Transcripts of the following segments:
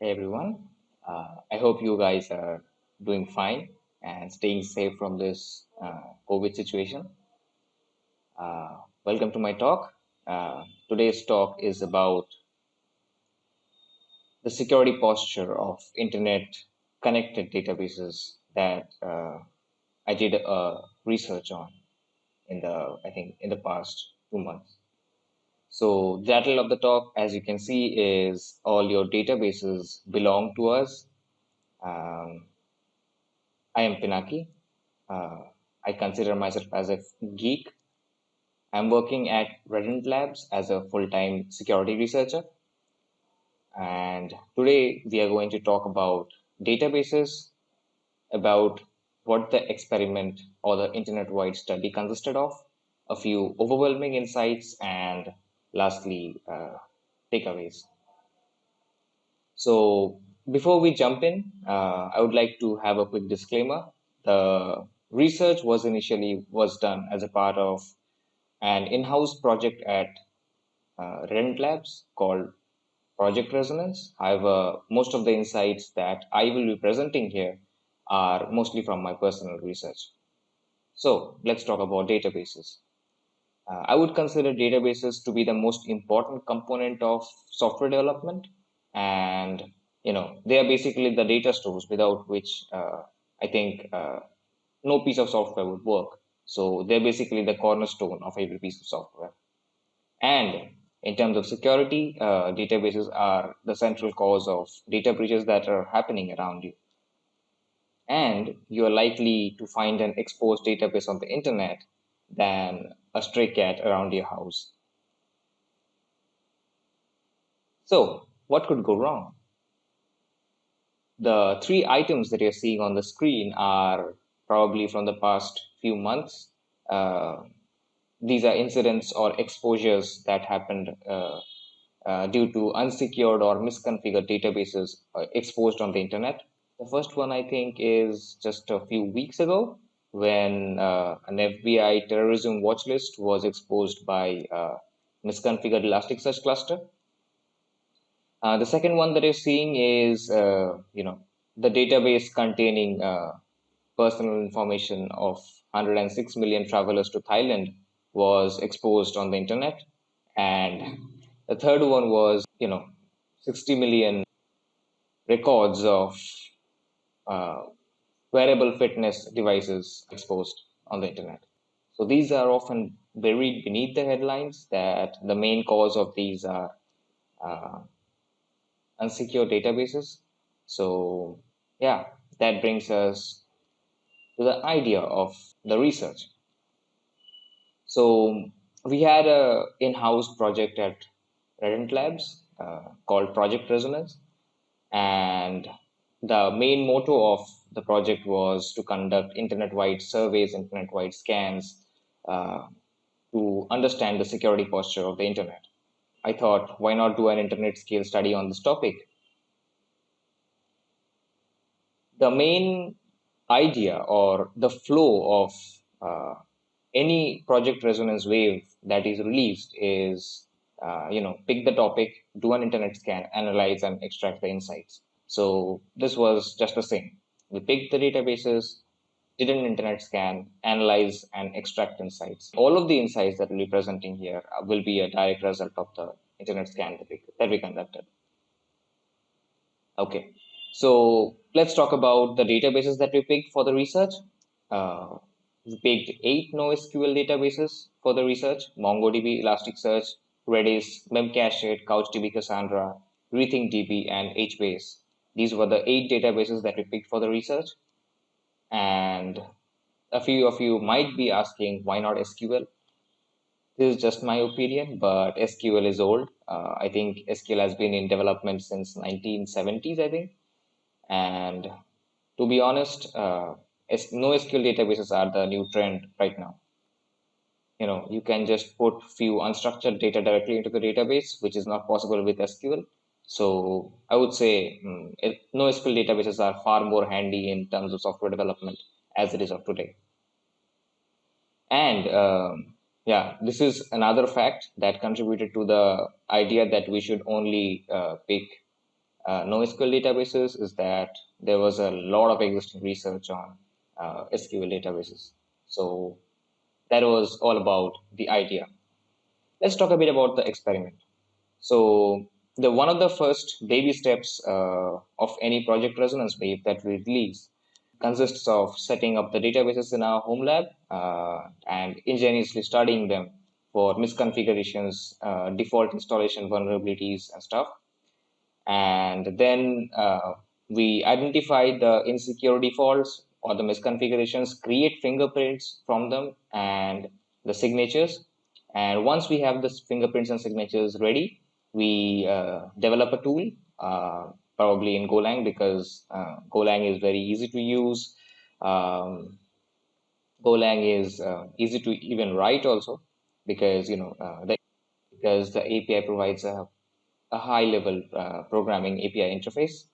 Hey everyone, I hope you guys are doing fine and staying safe from this COVID situation. Welcome to my talk. Today's talk is about the security posture of internet connected databases that I did research on in the past 2 months. So the title of the talk, as you can see, is all your databases belong to us. Um, I am Pinaki. Uh, I consider myself as a geek. I'm working at Redent Labs as a full-time security researcher. And today we are going to talk about databases, about what the experiment or the internet-wide study consisted of, a few overwhelming insights, and lastly, takeaways. So before we jump in, I would like to have a quick disclaimer. The research was done as a part of an in-house project at Rent Labs called Project Resonance. However, most of the insights that I will be presenting here are mostly from my personal research. So let's talk about databases. I would consider databases to be the most important component of software development, and they are basically the data stores without which I think no piece of software would work. So they're basically the cornerstone of every piece of software. And in terms of security, databases are the central cause of data breaches that are happening around you. And you're likely to find an exposed database on the internet than a stray cat around your house. So, what could go wrong? The three items that you're seeing on the screen are probably from the past few months. These are incidents or exposures that happened due to unsecured or misconfigured databases exposed on the internet. The first one, I think, is just a few weeks ago when an FBI terrorism watch list was exposed by misconfigured Elasticsearch cluster. The second one that you're seeing is, the database containing personal information of 106 million travelers to Thailand was exposed on the internet. And the third one was, 60 million records of uh, wearable fitness devices exposed on the internet. So these are often buried beneath the headlines that the main cause of these are uh, unsecure databases. So yeah, that brings us to the idea of the research. So we had a in-house project at Redent Labs called Project Resonance, and the main motto of the project was to conduct internet-wide surveys, internet-wide scans uh, to understand the security posture of the internet. I thought, why not do an internet scale study on this topic? The main idea or the flow of any project resonance wave that is released is pick the topic, do an internet scan, analyze and extract the insights. So this was just the same. We picked the databases, did an internet scan, analyze and extract insights. All of the insights that we'll be presenting here will be a direct result of the internet scan that we conducted. Okay, so let's talk about the databases that we picked for the research. We picked 8 NoSQL databases for the research: MongoDB, Elasticsearch, Redis, Memcached, CouchDB, Cassandra, RethinkDB, and HBase. These were the 8 databases that we picked for the research. And a few of you might be asking, why not SQL? This is just my opinion, but SQL is old. I think SQL has been in development since 1970s, I think. And to be honest, NoSQL databases are the new trend right now. You can just put few unstructured data directly into the database, which is not possible with SQL. So I would say NoSQL databases are far more handy in terms of software development as it is of today. And yeah, this is another fact that contributed to the idea that we should only pick NoSQL databases is that there was a lot of existing research on SQL databases. So that was all about the idea. Let's talk a bit about the experiment. So the one of the first baby steps of any project resonance wave that we release consists of setting up the databases in our home lab and ingeniously studying them for misconfigurations, default installation vulnerabilities and stuff. And then we identify the insecure defaults or the misconfigurations, create fingerprints from them and the signatures. And once we have the fingerprints and signatures ready, we develop a tool, probably in Golang, because Golang is very easy to use. Golang is easy to even write also, because because the API provides a high level programming API interface.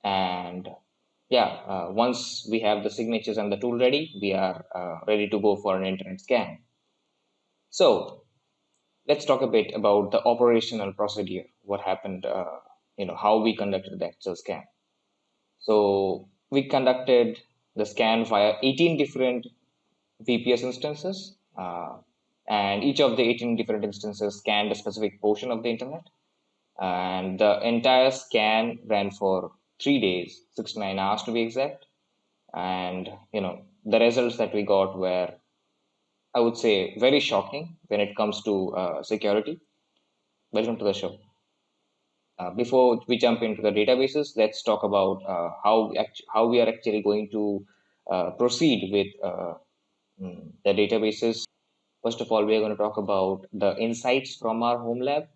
And yeah, once we have the signatures and the tool ready, we are ready to go for an internet scan. So let's talk a bit about the operational procedure, what happened, how we conducted the actual scan. So we conducted the scan via 18 different VPS instances, and each of the 18 different instances scanned a specific portion of the internet. And the entire scan ran for 3 days, 69 hours to be exact. And the results that we got were, I would say, very shocking when it comes to security. Welcome to the show. Before we jump into the databases, let's talk about how we are actually going to proceed with the databases. First of all, we are going to talk about the insights from our home lab,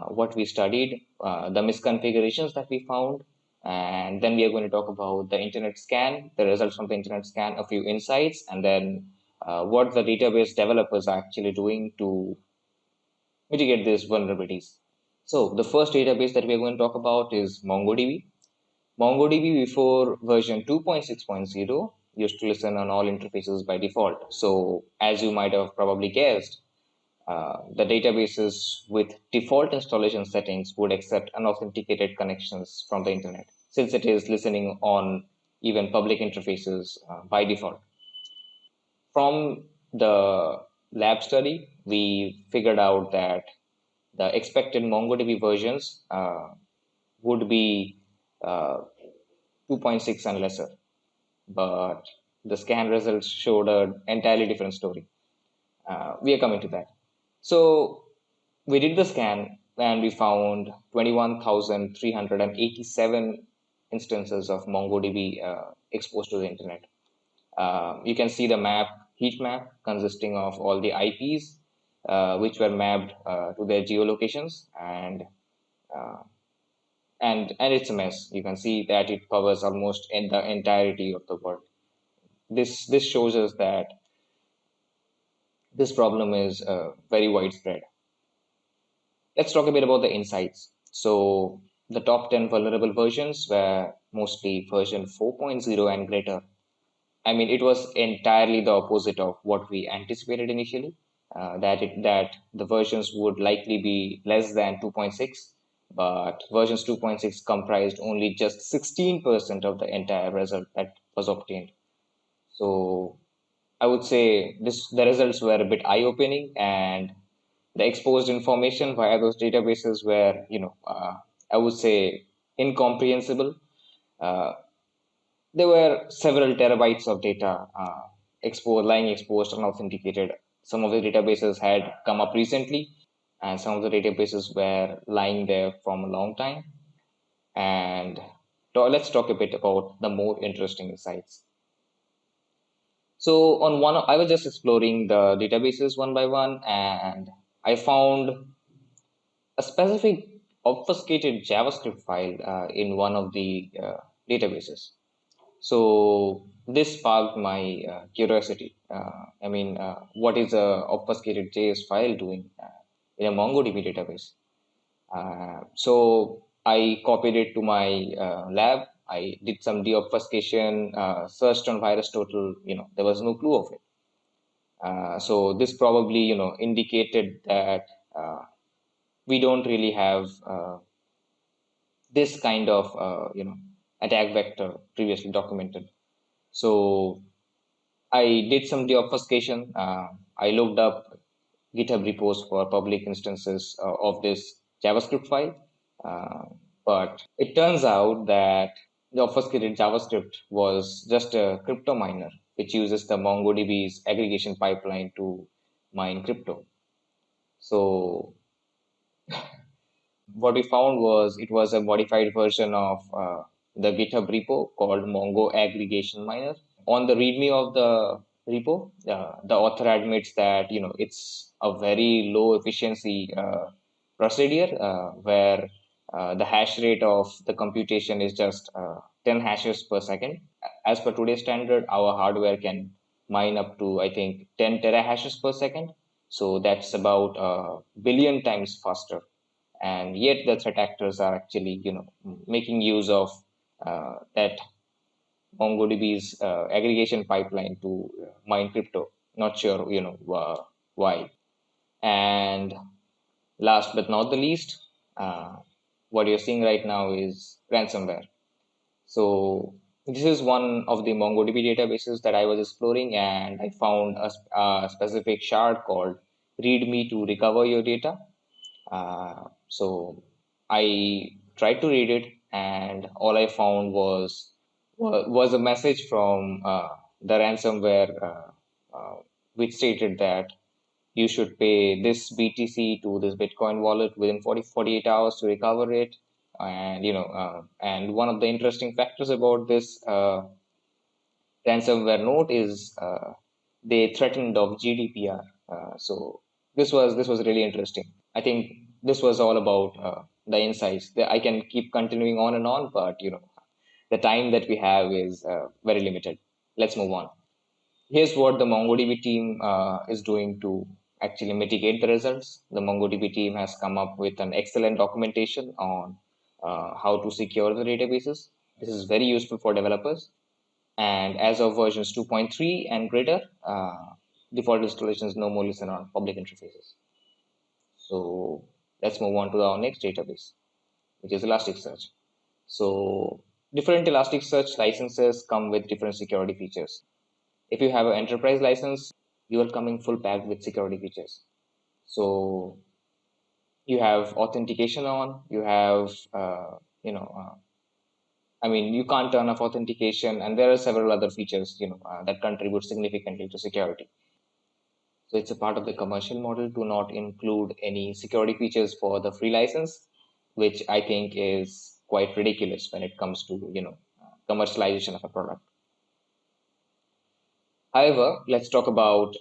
what we studied, the misconfigurations that we found, and then we are going to talk about the internet scan, the results from the internet scan, a few insights, and then what the database developers are actually doing to mitigate these vulnerabilities. So the first database that we are going to talk about is MongoDB. MongoDB before version 2.6.0 used to listen on all interfaces by default. So as you might have probably guessed, the databases with default installation settings would accept unauthenticated connections from the internet, since it is listening on even public interfaces by default. From the lab study, we figured out that the expected MongoDB versions would be 2.6 and lesser, but the scan results showed an entirely different story. We are coming to that. So we did the scan and we found 21,387 instances of MongoDB exposed to the internet. You can see the heat map consisting of all the IPs which were mapped to their geolocations, and it's a mess. You can see that it covers almost the entirety of the world. This shows us that this problem is very widespread. Let's talk a bit about the insights. So the top 10 vulnerable versions were mostly version 4.0 and greater. I mean, it was entirely the opposite of what we anticipated initially, that the versions would likely be less than 2.6, but versions 2.6 comprised only just 16% of the entire result that was obtained. So I would say the results were a bit eye-opening, and the exposed information via those databases were, I would say, incomprehensible. There were several terabytes of data lying exposed, unauthenticated. Some of the databases had come up recently, and some of the databases were lying there from a long time. And let's talk a bit about the more interesting insights. So I was just exploring the databases one by one, and I found a specific obfuscated JavaScript file in one of the databases. So this sparked my curiosity. What is a obfuscated JS file doing in a MongoDB database? So I copied it to my lab. I did some deobfuscation, searched on VirusTotal. There was no clue of it. So this probably, indicated that we don't really have this kind of attack vector previously documented. So I did some deobfuscation. I looked up GitHub repos for public instances of this JavaScript file. But it turns out that the obfuscated JavaScript was just a crypto miner, which uses the MongoDB's aggregation pipeline to mine crypto. So what we found was it was a modified version of the GitHub repo called Mongo Aggregation Miner. On the README of the repo, the author admits that it's a very low efficiency procedure where the hash rate of the computation is just 10 hashes per second. As per today's standard, our hardware can mine up to, I think, 10 terahashes per second. So that's about a billion times faster. And yet the threat actors are actually, making use of that MongoDB's aggregation pipeline to mine crypto. Not sure, why. And last but not the least, what you're seeing right now is ransomware. So this is one of the MongoDB databases that I was exploring, and I found a specific shard called README to recover your data. So I tried to read it, and all I found was a message from the ransomware, which stated that you should pay this BTC to this Bitcoin wallet within 48 hours to recover it. And and one of the interesting factors about this ransomware note is they threatened of GDPR. So this was really interesting. I think this was all about the insights. I can keep continuing on and on, but the time that we have is very limited. Let's move on. Here's what the MongoDB team is doing to actually mitigate the results. The MongoDB team has come up with an excellent documentation on how to secure the databases. This is very useful for developers. And as of versions 2.3 and greater, default installations no more listen on public interfaces. So let's move on to our next database, which is Elasticsearch. So different Elasticsearch licenses come with different security features. If you have an enterprise license, you are coming full packed with security features. So you have authentication on, you have, you can't turn off authentication, and there are several other features, that contribute significantly to security. So it's a part of the commercial model to not include any security features for the free license, which I think is quite ridiculous when it comes to, commercialization of a product. However, let's talk about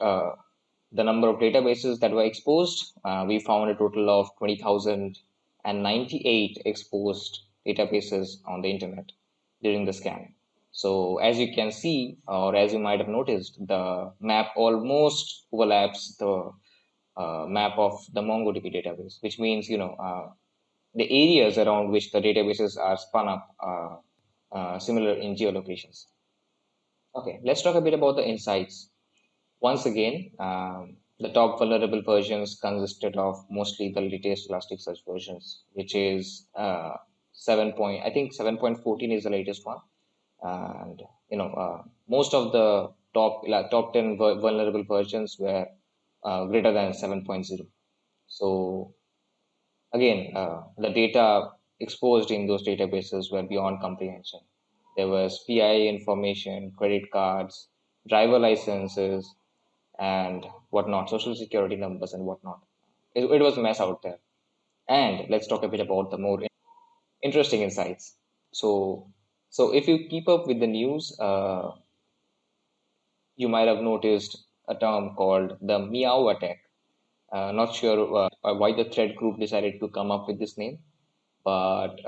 the number of databases that were exposed. We found a total of 20,098 exposed databases on the internet during the scan. So as you can see, or as you might have noticed, the map almost overlaps the map of the MongoDB database, which means, the areas around which the databases are spun up are similar in geolocations. Okay, let's talk a bit about the insights. Once again, the top vulnerable versions consisted of mostly the latest Elasticsearch versions, which is 7.14 is the latest one. And most of the top 10 vulnerable versions were greater than 7.0. So again, the data exposed in those databases were beyond comprehension. There was PII information, credit cards, driver licenses, and whatnot, social security numbers and whatnot. It was a mess out there. And let's talk a bit about the more interesting insights. So if you keep up with the news, you might have noticed a term called the Meow Attack. Not sure why the thread group decided to come up with this name, but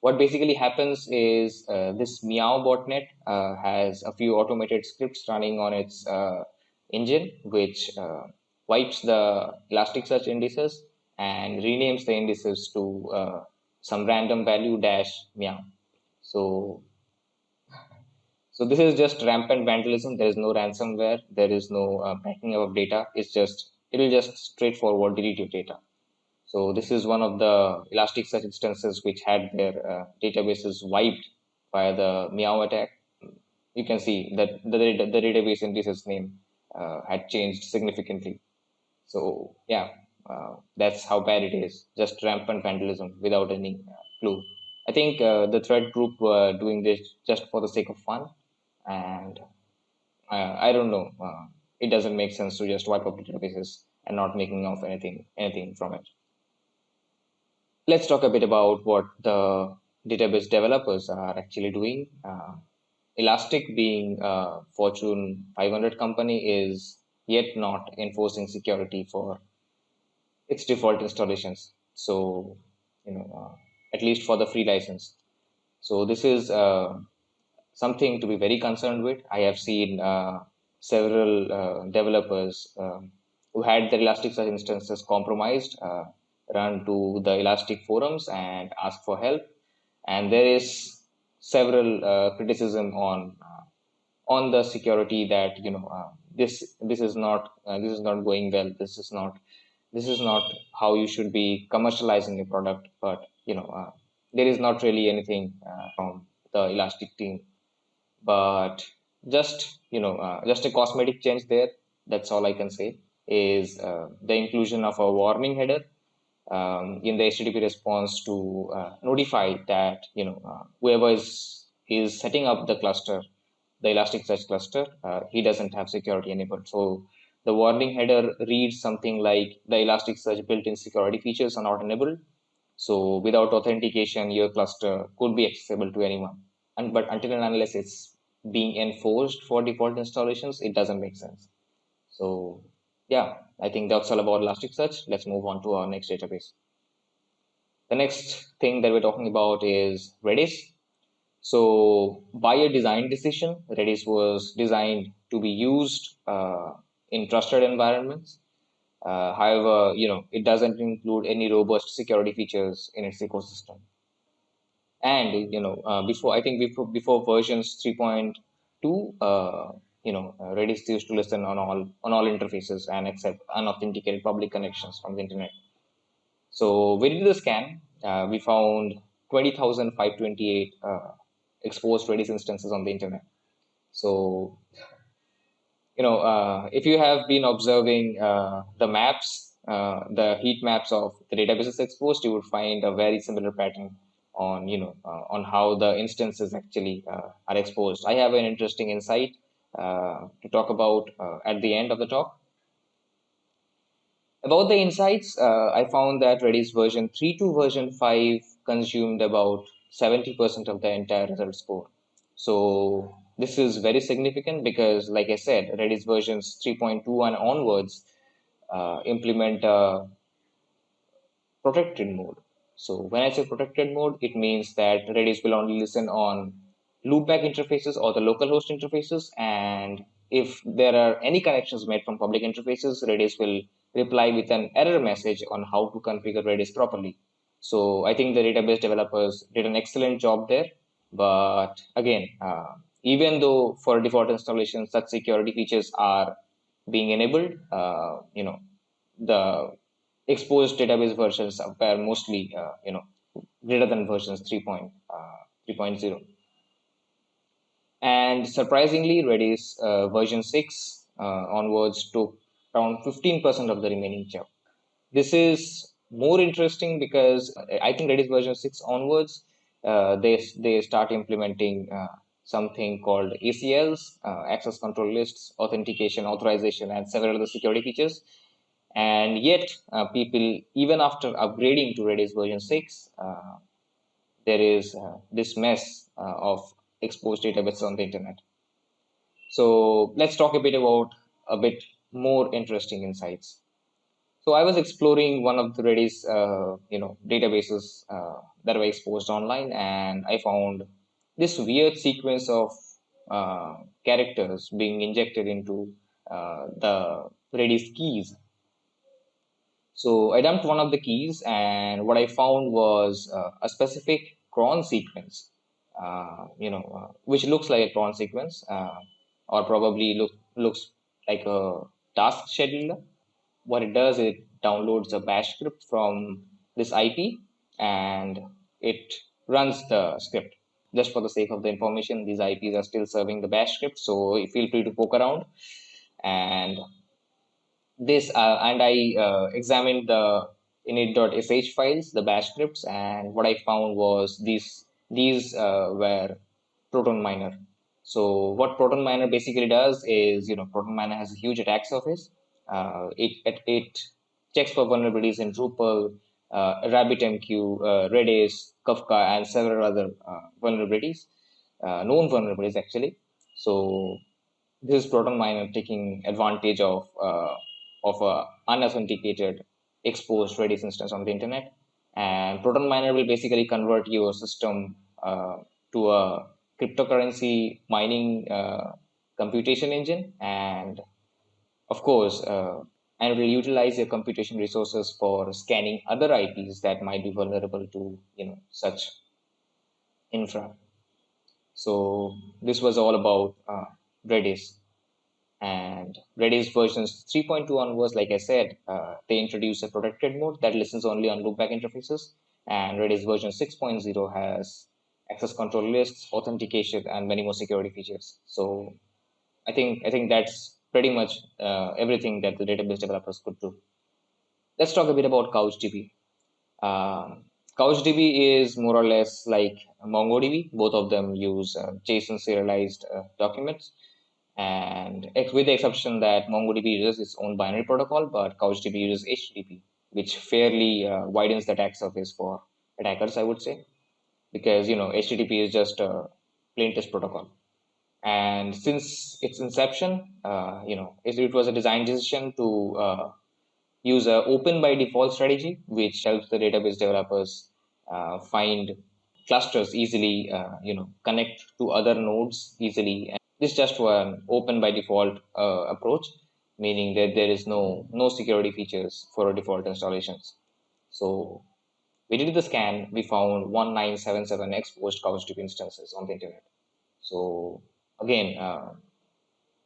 what basically happens is this Meow botnet has a few automated scripts running on its engine, which wipes the Elasticsearch indices and renames the indices to some random value dash meow. So this is just rampant vandalism. There is no ransomware. There is no backing up of data. It'll just straightforward delete your data. So this is one of the Elasticsearch instances which had their databases wiped by the Meow attack. You can see that the database indices name had changed significantly. So yeah, that's how bad it is. Just rampant vandalism without any clue. I think the thread group were doing this just for the sake of fun, and I don't know. It doesn't make sense to just wipe up databases and not making of anything from it. Let's talk a bit about what the database developers are actually doing. Elastic, being a Fortune 500 company, is yet not enforcing security for its default installations. So, at least for the free license. So this is something to be very concerned with. I have seen several developers who had their Elasticsearch instances compromised run to the Elastic forums and ask for help. And there is several criticism on the security that this is not going well. This is not how you should be commercializing a product. But there is not really anything from the Elastic team, but just a cosmetic change there. That's all I can say is the inclusion of a warning header in the HTTP response to notify that whoever is setting up the cluster, the Elasticsearch cluster, he doesn't have security enabled. So the warning header reads something like the Elasticsearch built-in security features are not enabled. So without authentication, your cluster could be accessible to anyone. But until and unless it's being enforced for default installations, it doesn't make sense. So yeah, I think that's all about Elasticsearch. Let's move on to our next database. The next thing that we're talking about is Redis. So by a design decision, Redis was designed to be used in trusted environments. However, it doesn't include any robust security features in its ecosystem. And before versions 3.2, Redis used to listen on all interfaces and accept unauthenticated public connections from the internet. So we did the scan. We found 20,528 exposed Redis instances on the internet. So if you have been observing the maps, the heat maps of the databases exposed, you would find a very similar pattern on how the instances actually are exposed. I have an interesting insight to talk about at the end of the talk. About the insights, I found that Redis version 3 to version 5 consumed about 70% of the entire result score. So this is very significant because, like I said, Redis versions 3.2 and onwards implement protected mode. So when I say protected mode, it means that Redis will only listen on loopback interfaces or the localhost interfaces. And if there are any connections made from public interfaces, Redis will reply with an error message on how to configure Redis properly. So I think the database developers did an excellent job there. But again, even though for default installation, such security features are being enabled, the exposed database versions were mostly greater than versions 3.0. And surprisingly, Redis version 6 onwards took around 15% of the remaining chunk. This is more interesting because I think Redis version 6 onwards, they start implementing something called ACLs, access control lists, authentication, authorization, and several other security features. And yet, people, even after upgrading to Redis version 6, there is this mess of exposed databases on the internet. So let's talk a bit more interesting insights. So I was exploring one of the Redis, databases that were exposed online, and I found this weird sequence of characters being injected into the Redis keys. So I dumped one of the keys, and what I found was a specific cron sequence, which looks like a cron sequence, or probably looks like a task scheduler. What it does, it downloads a bash script from this IP and it runs the script. Just for the sake of the information, these IPs are still serving the bash script, so feel free to poke around. And this and I examined the init.sh files, the bash scripts, and what I found was these were Proton Miner. So what Proton Miner basically does is, Proton Miner has a huge attack surface. It checks for vulnerabilities in Drupal, RabbitMQ, Redis, Kafka, and several other vulnerabilities, known vulnerabilities actually. So this is Proton Miner taking advantage of a unauthenticated exposed Redis instance on the internet, and Proton Miner will basically convert your system to a cryptocurrency mining computation engine, and of course, and it will utilize your computation resources for scanning other IPs that might be vulnerable to such infra. So this was all about Redis. And Redis versions 3.2 onwards, like I said, they introduce a protected mode that listens only on loopback interfaces. And Redis version 6.0 has access control lists, authentication, and many more security features. So I think that's pretty much everything that the database developers could do. Let's talk a bit about CouchDB. CouchDB is more or less like MongoDB. Both of them use JSON serialized documents. And with the exception that MongoDB uses its own binary protocol, but CouchDB uses HTTP, which fairly widens the attack surface for attackers, I would say, because HTTP is just a plain text protocol. And since its inception, it was a design decision to use an open by default strategy, which helps the database developers find clusters easily, connect to other nodes easily. And this is just one open by default approach, meaning that there is no security features for default installations. So we did the scan, we found 1977 exposed CouchDB instances on the internet. So again,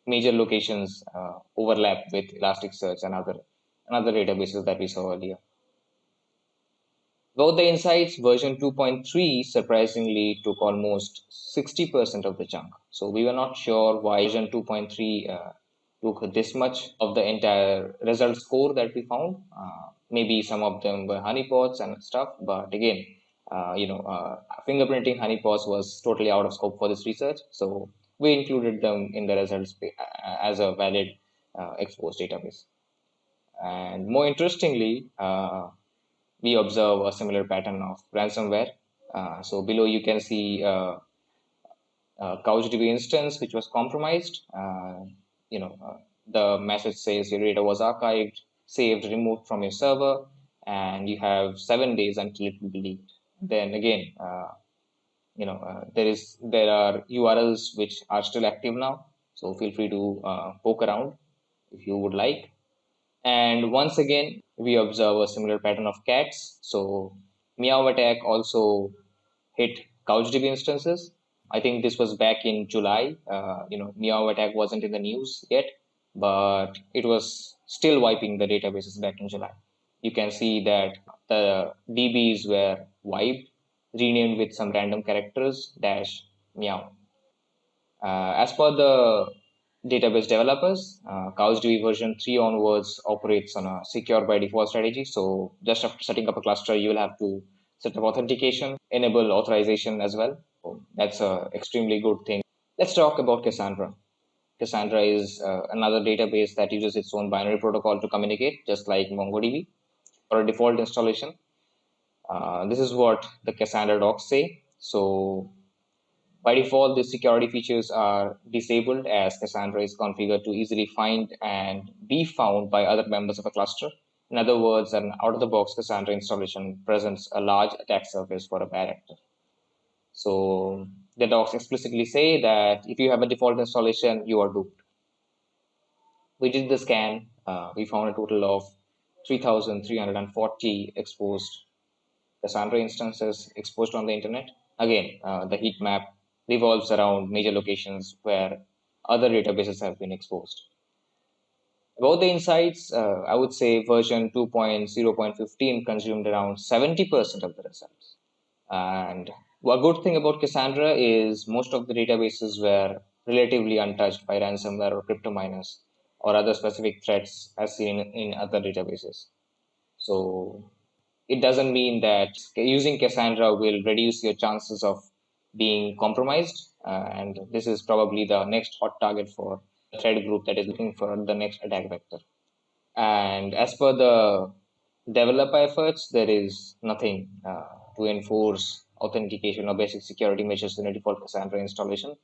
major locations overlap with Elasticsearch and other databases that we saw earlier. About the insights, version 2.3 surprisingly took almost 60% of the chunk. So we were not sure why version 2.3 took this much of the entire result score that we found. Maybe some of them were honeypots and stuff, but again, fingerprinting honeypots was totally out of scope for this research. So we included them in the results as a valid exposed database. And more interestingly, we observe a similar pattern of ransomware. So below you can see CouchDB instance which was compromised. The message says your data was archived, saved, removed from your server, and you have 7 days until it will be leaked. Then again, there are URLs which are still active now, so feel free to poke around if you would like. And once again, we observe a similar pattern of cats. So Meow Attack also hit CouchDB instances. I think this was back in July. Meow Attack wasn't in the news yet, but it was still wiping the databases back in July. You can see that the DBs were wiped, renamed with some random characters -meow. As per the database developers, CouchDB version 3 onwards operates on a secure by default strategy. So just after setting up a cluster, you will have to set up authentication, enable authorization as well. So that's an extremely good thing. Let's talk about Cassandra. Cassandra is another database that uses its own binary protocol to communicate, just like MongoDB. For a default installation, this is what the Cassandra docs say. So by default, the security features are disabled as Cassandra is configured to easily find and be found by other members of a cluster. In other words, an out-of-the-box Cassandra installation presents a large attack surface for a bad actor. So the docs explicitly say that if you have a default installation, you are doomed. We did the scan. We found a total of 3,340 exposed Cassandra instances exposed on the internet. Again, the heat map revolves around major locations where other databases have been exposed. About the insights, I would say version 2.0.15 consumed around 70% of the results. And a good thing about Cassandra is most of the databases were relatively untouched by ransomware or crypto miners or other specific threats as seen in other databases. So it doesn't mean that using Cassandra will reduce your chances of being compromised. And this is probably the next hot target for the threat group that is looking for the next attack vector. And as per the developer efforts, there is nothing to enforce authentication or basic security measures in a default Cassandra installation.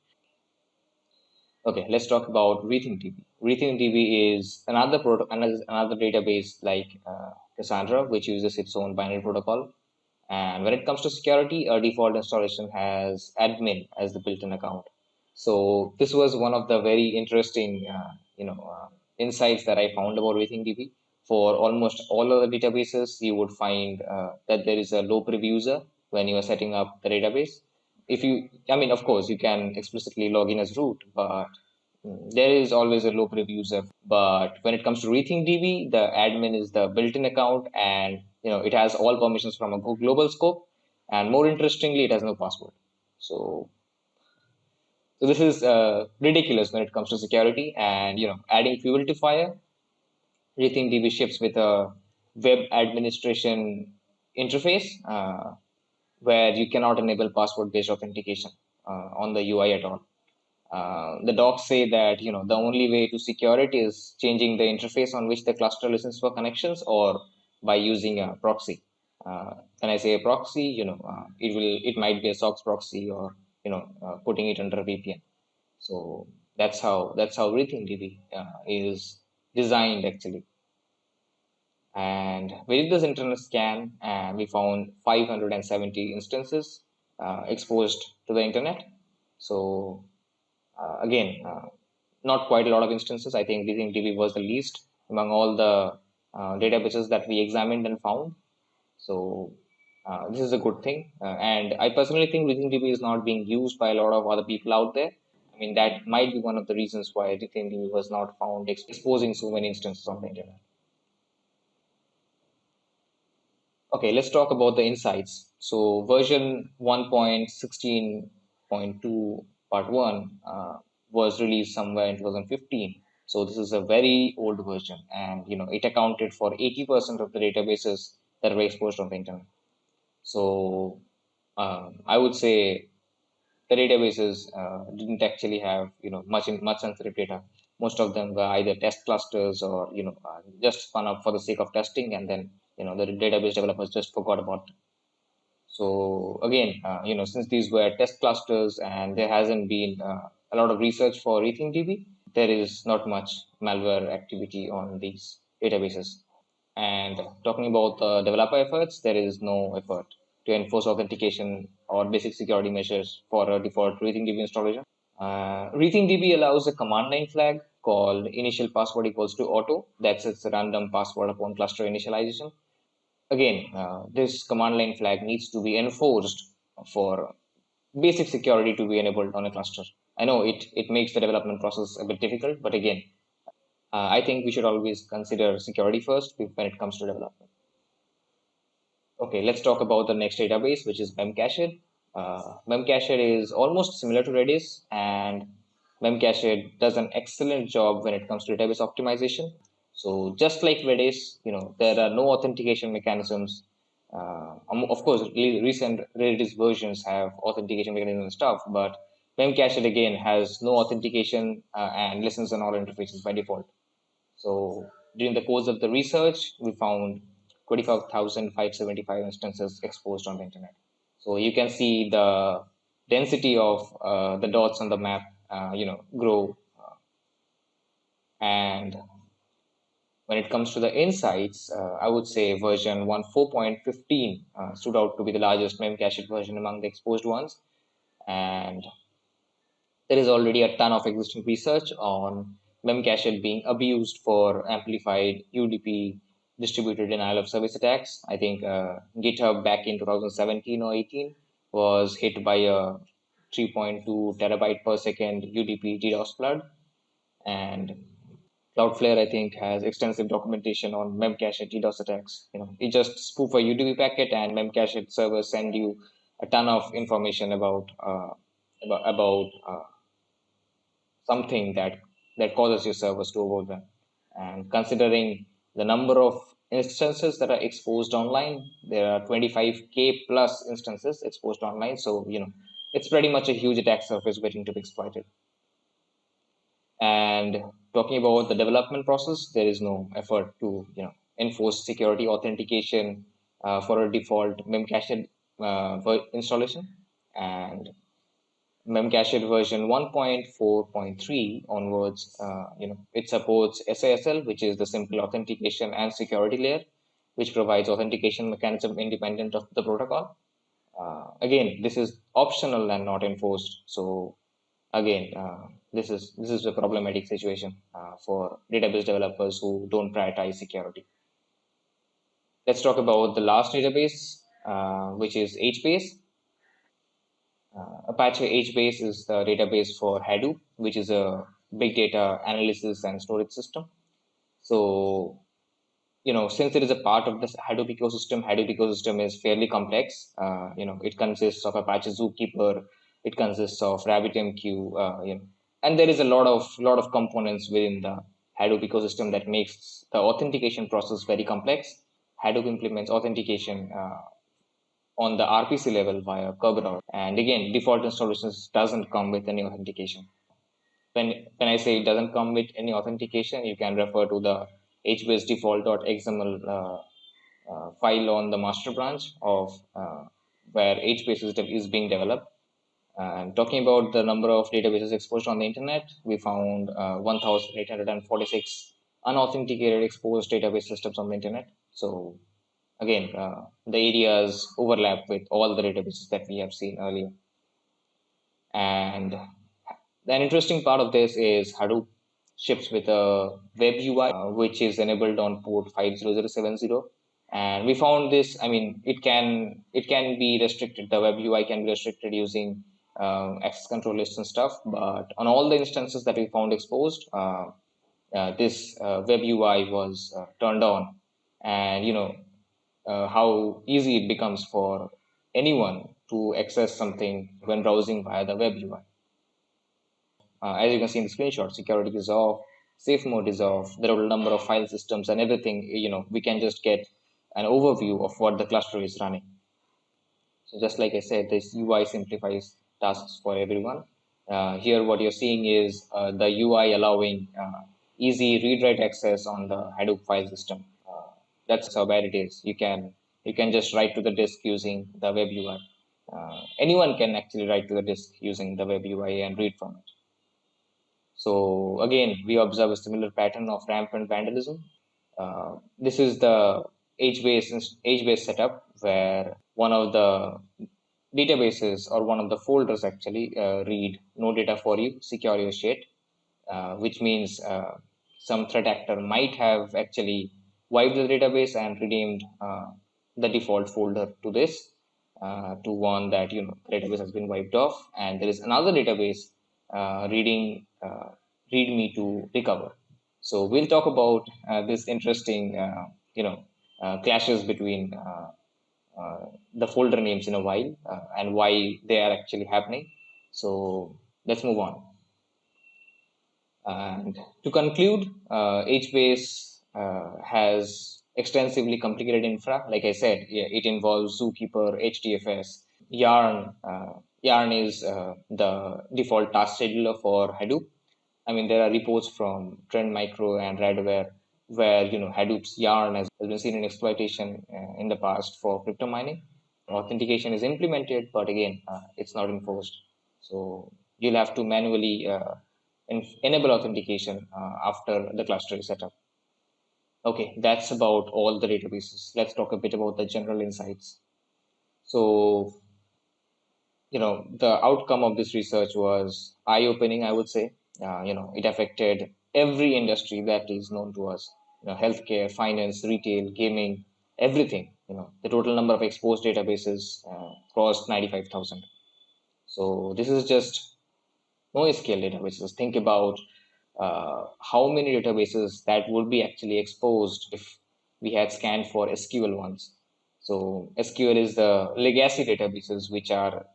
Okay, let's talk about RethinkDB. RethinkDB is another database like Cassandra, which uses its own binary protocol. And when it comes to security, a default installation has admin as the built-in account. So this was one of the very interesting, insights that I found about RethinkDB. For almost all other databases, you would find that there is a low preview user when you are setting up the database. Of course, you can explicitly log in as root, but there is always a low preview user. But when it comes to RethinkDB, the admin is the built-in account, and it has all permissions from a global scope. And more interestingly, it has no password. So this is ridiculous when it comes to security. And adding fuel to fire, RethinkDB ships with a web administration interface where you cannot enable password-based authentication on the UI at all. The docs say that the only way to secure it is changing the interface on which the cluster listens for connections, or by using a proxy. When I say a proxy, it might be a SOX proxy, or putting it under a VPN. So that's how RethinkDB is designed actually. And we did this internet scan, and we found 570 instances exposed to the internet. So again, not quite a lot of instances. I think RethinkDB was the least among all the databases that we examined and found. So this is a good thing. And I personally think RethinkDB is not being used by a lot of other people out there. I mean, that might be one of the reasons why RethinkDB was not found exposing so many instances on the internet. Okay, let's talk about the insights. So version 1.16.2 part 1 was released somewhere in 2015. So this is a very old version, and it accounted for 80% of the databases that were exposed on the internet. So I would say the databases didn't actually have much sensitive data. Most of them were either test clusters, or just spun up for the sake of testing, and then the database developers just forgot about them. So again, since these were test clusters and there hasn't been a lot of research for RethinkDB, there is not much malware activity on these databases. And talking about the developer efforts, there is no effort to enforce authentication or basic security measures for a default RethinkDB installation. RethinkDB allows a command line flag called initial password equals to auto that sets a random password upon cluster initialization. Again, this command line flag needs to be enforced for basic security to be enabled on a cluster. I know it makes the development process a bit difficult, but again, I think we should always consider security first when it comes to development. Okay, let's talk about the next database, which is Memcached. Memcached is almost similar to Redis, and Memcached does an excellent job when it comes to database optimization. So just like Redis, there are no authentication mechanisms. Of course, recent Redis versions have authentication mechanisms and stuff, but Memcached again has no authentication and listens on all interfaces by default. So during the course of the research, we found 25,575 instances exposed on the internet. So you can see the density of the dots on the map, grow. And when it comes to the insights, I would say version 1.4.15 stood out to be the largest memcached version among the exposed ones. And there is already a ton of existing research on memcached being abused for amplified UDP distributed denial of service attacks. I think GitHub back in 2017 or 18 was hit by a 3.2 terabyte per second UDP DDoS flood. And Cloudflare, I think, has extensive documentation on memcache DDoS attacks. You just spoof a UDP packet, and memcache servers send you a ton of information about something that causes your servers to overwhelm. And considering the number of instances that are exposed online, there are 25K plus instances exposed online. So it's pretty much a huge attack surface waiting to be exploited. And talking about the development process, there is no effort to enforce security authentication for a default memcached installation. And memcached version 1.4.3 onwards, it supports SASL, which is the simple authentication and security layer, which provides authentication mechanism independent of the protocol. Again, this is optional and not enforced. So again, this is a problematic situation for database developers who don't prioritize security. Let's talk about the last database, which is HBase. Apache HBase is the database for Hadoop, which is a big data analysis and storage system. So, since it is a part of this Hadoop ecosystem is fairly complex. It consists of Apache Zookeeper, it consists of RabbitMQ, and there is a lot of components within the Hadoop ecosystem that makes the authentication process very complex. Hadoop implements authentication on the RPC level via Covert. And again, default installations doesn't come with any authentication. When I say it doesn't come with any authentication, you can refer to the HBase default.xml file on the master branch of where HBase is being developed. And talking about the number of databases exposed on the internet, we found 1,846 unauthenticated exposed database systems on the internet. So again, the areas overlap with all the databases that we have seen earlier. And an interesting part of this is Hadoop ships with a web UI, which is enabled on port 50070. And we found this, it can be restricted. The web UI can be restricted using access control lists and stuff. But on all the instances that we found exposed, this web UI was turned on. And how easy it becomes for anyone to access something when browsing via the web UI. As you can see in the screenshot, security is off, safe mode is off, the total number of file systems and everything, we can just get an overview of what the cluster is running. So just like I said, this UI simplifies tasks for everyone. Here what you're seeing is the UI allowing easy read-write access on the Hadoop file system. That's how bad it is. You can just write to the disk using the web UI. Anyone can actually write to the disk using the web UI and read from it. So again, we observe a similar pattern of rampant vandalism. This is the HBase setup where one of the databases or one of the folders actually read no data for you, secure your shit, which means some threat actor might have actually wiped the database and renamed the default folder to this to warn that the database has been wiped off, and there is another database reading readme to recover. So we'll talk about this interesting clashes between the folder names in a while and why they are actually happening. So let's move on. And to conclude, HBase has extensively complicated infra. Like I said, it involves Zookeeper, HDFS, Yarn. Yarn is the default task scheduler for Hadoop. There are reports from Trend Micro and Radware where Hadoop's Yarn has been seen in exploitation in the past for crypto mining. Authentication is implemented, but again, it's not enforced. So you'll have to manually enable authentication after the cluster is set up. Okay, that's about all the databases. Let's talk a bit about the general insights. So, the outcome of this research was eye-opening, I would say. It affected every industry that is known to us. Healthcare, finance, retail, gaming, everything. The total number of exposed databases crossed 95,000. So this is just NoSQL databases. Think about how many databases that would be actually exposed if we had scanned for SQL ones. So SQL is the legacy databases which are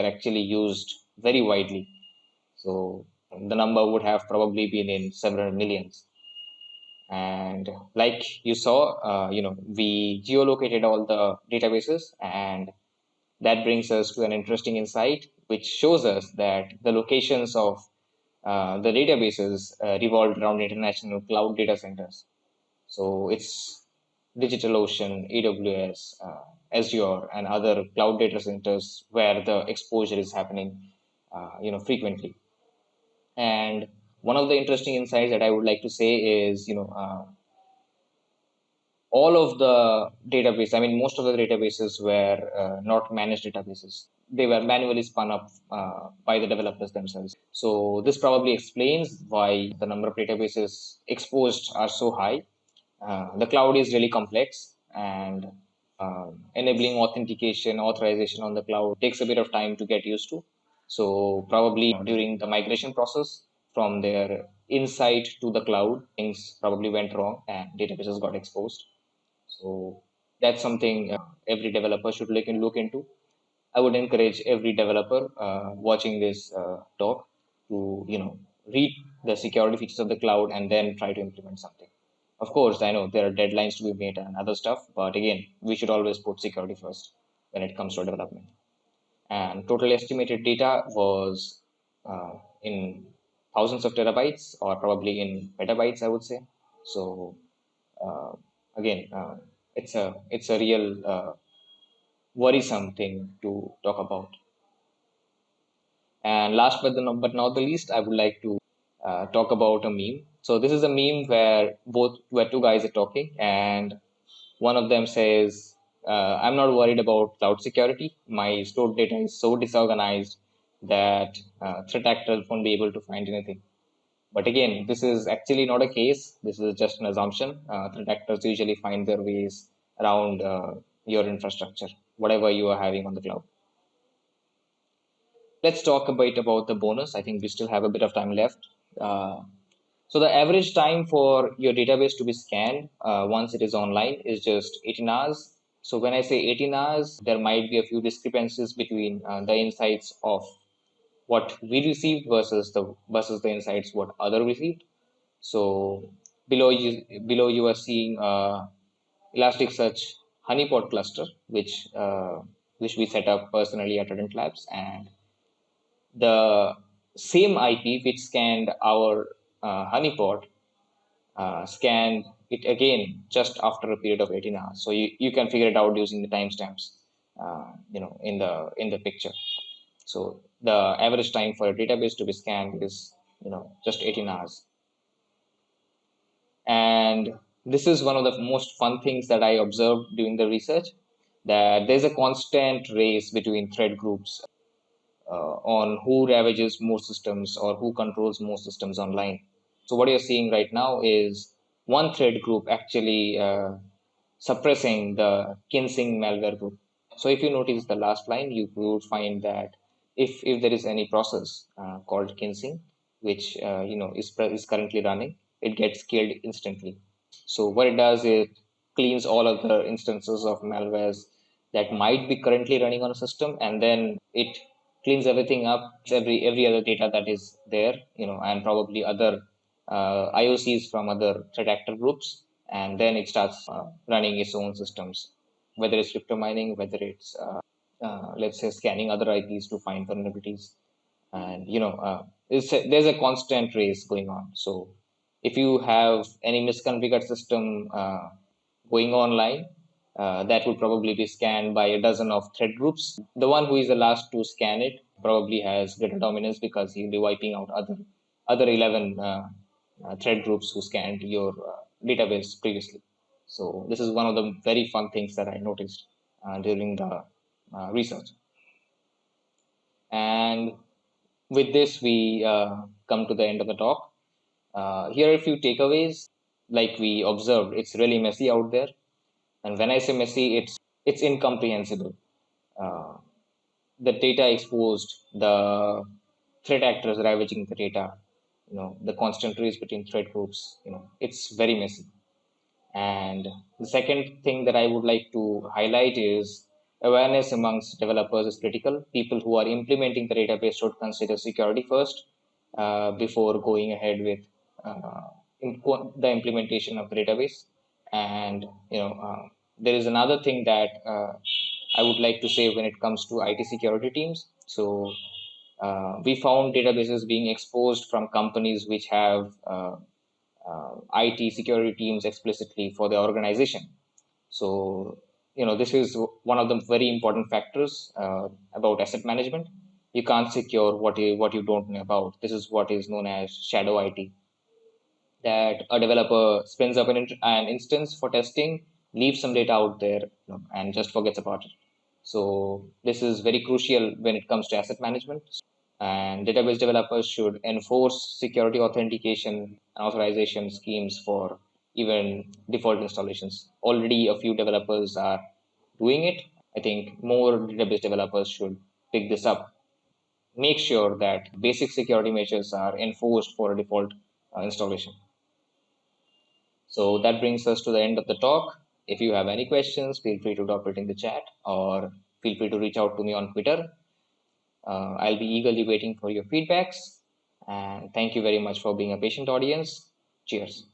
actually used very widely. So the number would have probably been in several millions. And like you saw, we geolocated all the databases, and that brings us to an interesting insight, which shows us that the locations of the databases revolved around international cloud data centers. So it's DigitalOcean, AWS, Azure, and other cloud data centers where the exposure is happening, frequently. And one of the interesting insights that I would like to say is, all of the database, I mean, most of the databases were not managed databases. They were manually spun up by the developers themselves. So this probably explains why the number of databases exposed are so high. The cloud is really complex, and enabling authentication, authorization on the cloud takes a bit of time to get used to. So probably during the migration process from their inside to the cloud, things probably went wrong and databases got exposed. So that's something every developer should look into. I would encourage every developer watching this talk to read the security features of the cloud and then try to implement something. Of course, I know there are deadlines to be met and other stuff, but again, we should always put security first when it comes to development. And total estimated data was in thousands of terabytes, or probably in petabytes, I would say. So uh, again, it's a real worrisome thing to talk about. And last but not the least, I would like to talk about a meme. So this is a meme where two guys are talking, and one of them says, "I'm not worried about cloud security. My stored data is so disorganized that threat actors won't be able to find anything." But again, this is actually not a case. This is just an assumption. Threat actors usually find their ways around your infrastructure, whatever you are having on the cloud. Let's talk a bit about the bonus. I think we still have a bit of time left. So the average time for your database to be scanned once it is online is just 18 hours. So when I say 18 hours, there might be a few discrepancies between the insights of what we received versus the insights what other received. So below you are seeing Elasticsearch honeypot cluster, which we set up personally at Redent Labs, and the same IP which scanned our honeypot scanned it again just after a period of 18 hours. So you can figure it out using the timestamps, in the picture. So the average time for a database to be scanned is just 18 hours. And this is one of the most fun things that I observed during the research, that there's a constant race between thread groups on who ravages more systems or who controls more systems online. So what you're seeing right now is one thread group actually suppressing the Kinsing malware group. So if you notice the last line, you would find that if there is any process called Kinsing, which is currently running, it gets killed instantly. So what it does is cleans all of the instances of malwares that might be currently running on a system, and then it cleans everything up, every other data that is there, and probably other IOCs from other threat actor groups, and then it starts running its own systems, whether it's crypto mining, whether it's let's say scanning other IPs to find vulnerabilities, and there's a constant race going on. So if you have any misconfigured system going online, that would probably be scanned by a dozen of thread groups. The one who is the last to scan it probably has greater dominance because he'll be wiping out other 11 thread groups who scanned your database previously. So this is one of the very fun things that I noticed during the research. And with this, we come to the end of the talk. Here are a few takeaways. Like we observed, it's really messy out there. And when I say messy, it's incomprehensible. The data exposed, the threat actors ravaging the data, the constant race between thread groups, it's very messy. And the second thing that I would like to highlight is awareness amongst developers is critical. People who are implementing the database should consider security first before going ahead with the implementation of the database. And there is another thing that I would like to say when it comes to IT security teams. So we found databases being exposed from companies which have IT security teams explicitly for the organization. So, this is one of the very important factors about asset management. You can't secure what you don't know about. This is what is known as shadow IT. That a developer spins up an instance for testing, leaves some data out there, and just forgets about it. So this is very crucial when it comes to asset management. And database developers should enforce security authentication and authorization schemes for even default installations. Already a few developers are doing it. I think more database developers should pick this up. Make sure that basic security measures are enforced for a default installation. So that brings us to the end of the talk. If you have any questions, feel free to drop it in the chat or feel free to reach out to me on Twitter. I'll be eagerly waiting for your feedbacks. And thank you very much for being a patient audience. Cheers.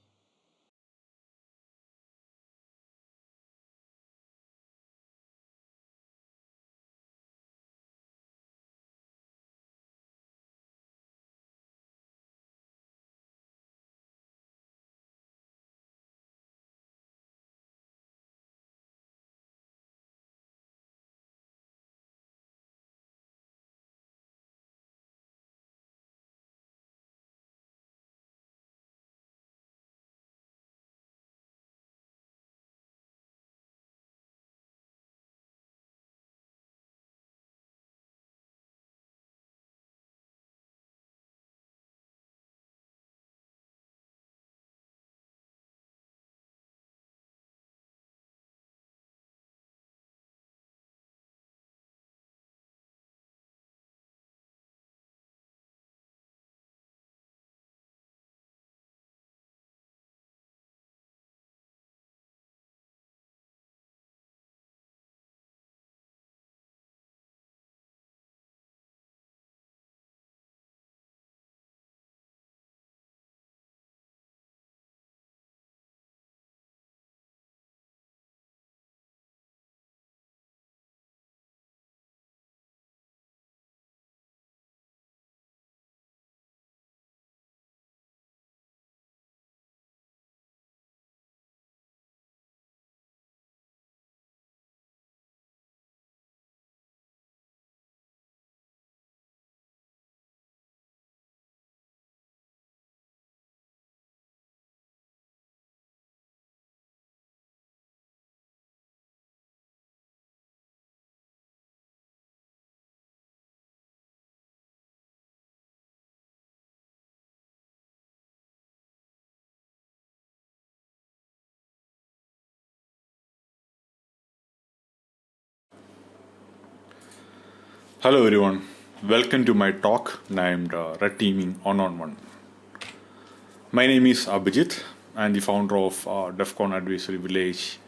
Hello everyone, welcome to my talk named Red Teaming One-on-One. My name is Abhijith. I'm the founder of DEFCON Advisory Village,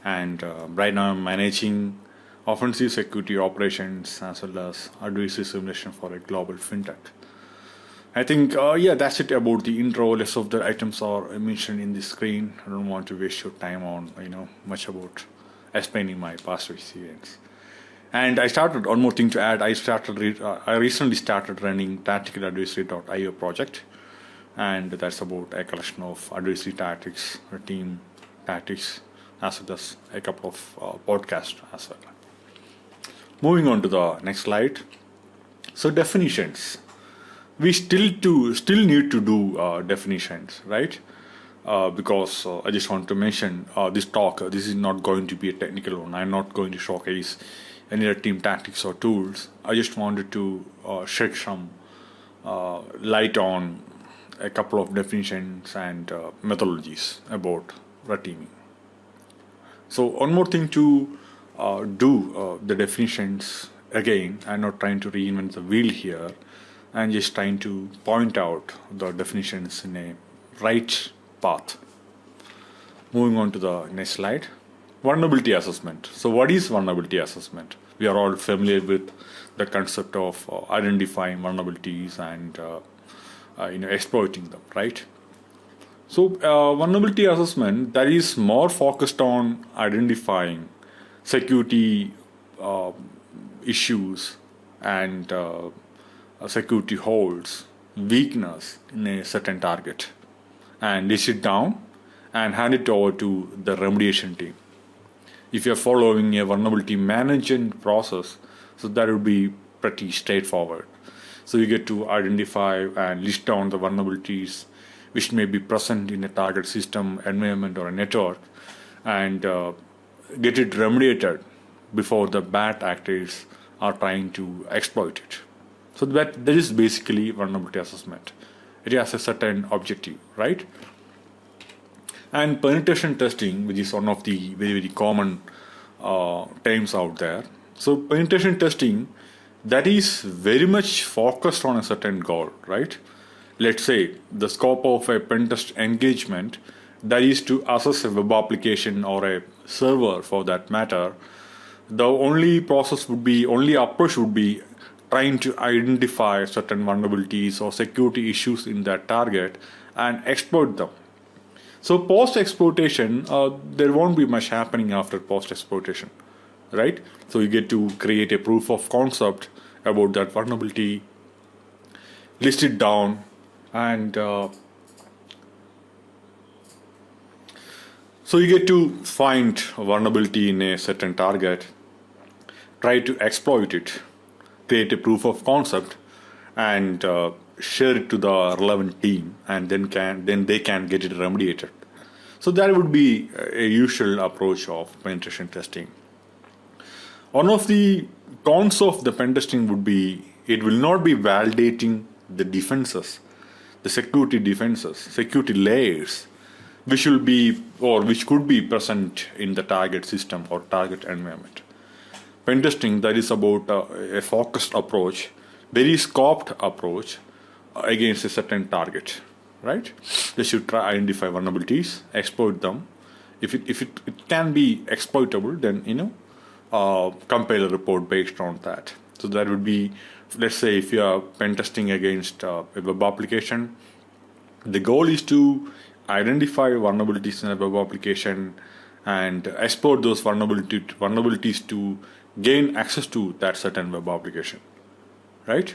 and right now I'm managing offensive security operations as well as advisory simulation for a global fintech. I think, that's it about the intro. Rest of the items are mentioned in the screen. I don't want to waste your time on, much about explaining my past experience. And I started, one more thing to add, I recently started running tacticaladvisory.io project. And that's about a collection of advisory tactics, team tactics, as well as a couple of podcasts as well. Moving on to the next slide. So definitions. We still need to do definitions, right? Because I just want to mention this talk. This is not going to be a technical one. I'm not going to showcase any other team tactics or tools. I just wanted to shed some light on a couple of definitions and methodologies about red teaming. So one more thing to do the definitions again. I'm not trying to reinvent the wheel here. and just trying to point out the definitions in a right path. Moving on to the next slide. Vulnerability assessment. So what is vulnerability assessment? We are all familiar with the concept of identifying vulnerabilities and exploiting them, right? So vulnerability assessment, that is more focused on identifying security issues and security holes, weakness in a certain target, and list it down and hand it over to the remediation team. If you're following a vulnerability management process, so that would be pretty straightforward. So you get to identify and list down the vulnerabilities which may be present in a target system, environment, or a network, and get it remediated before the bad actors are trying to exploit it. So that is basically vulnerability assessment. It has a certain objective, right? And penetration testing, which is one of the very, very common terms out there. So penetration testing, that is very much focused on a certain goal, right? Let's say the scope of a pen test engagement, that is to assess a web application or a server for that matter. The only approach would be trying to identify certain vulnerabilities or security issues in that target and exploit them. So post-exploitation, there won't be much happening after post-exploitation, right? So you get to create a proof of concept about that vulnerability, list it down, and so you get to find a vulnerability in a certain target, try to exploit it, create a proof of concept, and share it to the relevant team, and then they can get it remediated. So that would be a usual approach of penetration testing. One of the cons of the pen testing would be it will not be validating the defenses, the security defenses, security layers, which will be or which could be present in the target system or target environment. Pen testing, that is about a focused approach, very scoped approach against a certain target, right? They should try identify vulnerabilities, exploit them. If it can be exploitable, then compile a report based on that. So that would be, let's say, if you are pen testing against a web application, the goal is to identify vulnerabilities in a web application and exploit those vulnerabilities to gain access to that certain web application, right?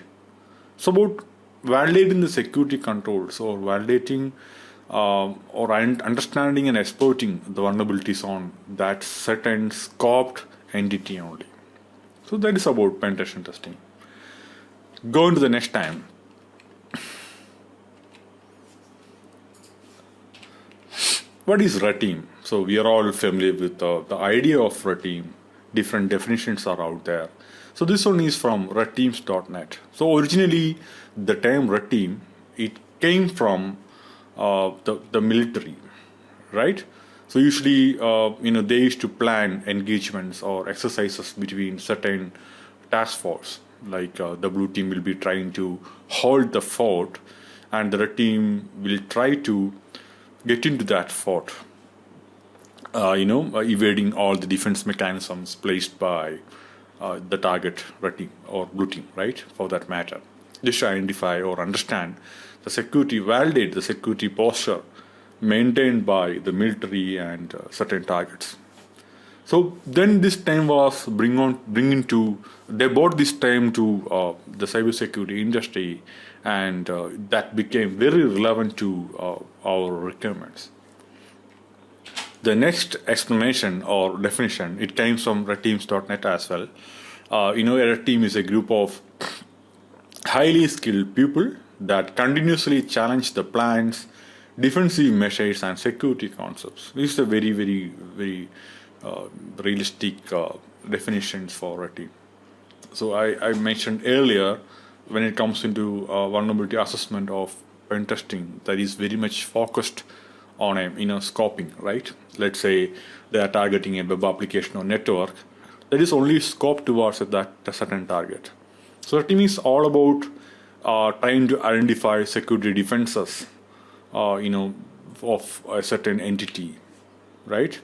So about validating the security controls or validating or understanding and exploiting the vulnerabilities on that certain scoped entity only. So that is about penetration testing. Going to the next time. What is red team? So we are all familiar with the idea of red team. Different definitions are out there. So this one is from redteams.net. So originally the term red team, it came from the military, right? So usually they used to plan engagements or exercises between certain task force. Like the blue team will be trying to hold the fort, and the red team will try to get into that fort. Evading all the defense mechanisms placed by the target red team or blue team, right? For that matter, just to identify or understand the security, validate the security posture maintained by the military and certain targets. So then this time was they brought this time to the cybersecurity industry, and that became very relevant to our requirements. The next explanation or definition, it came from redteams.net as well. A red team is a group of highly skilled people that continuously challenge the plans, defensive measures, and security concepts. This is a very, very, very realistic definitions for red team. So I mentioned earlier, when it comes into vulnerability assessment of pen testing, that is very much focused on a scoping, right? Let's say they are targeting a web application or network that is only scoped towards that certain target. So the team is all about trying to identify security defenses, of a certain entity, right?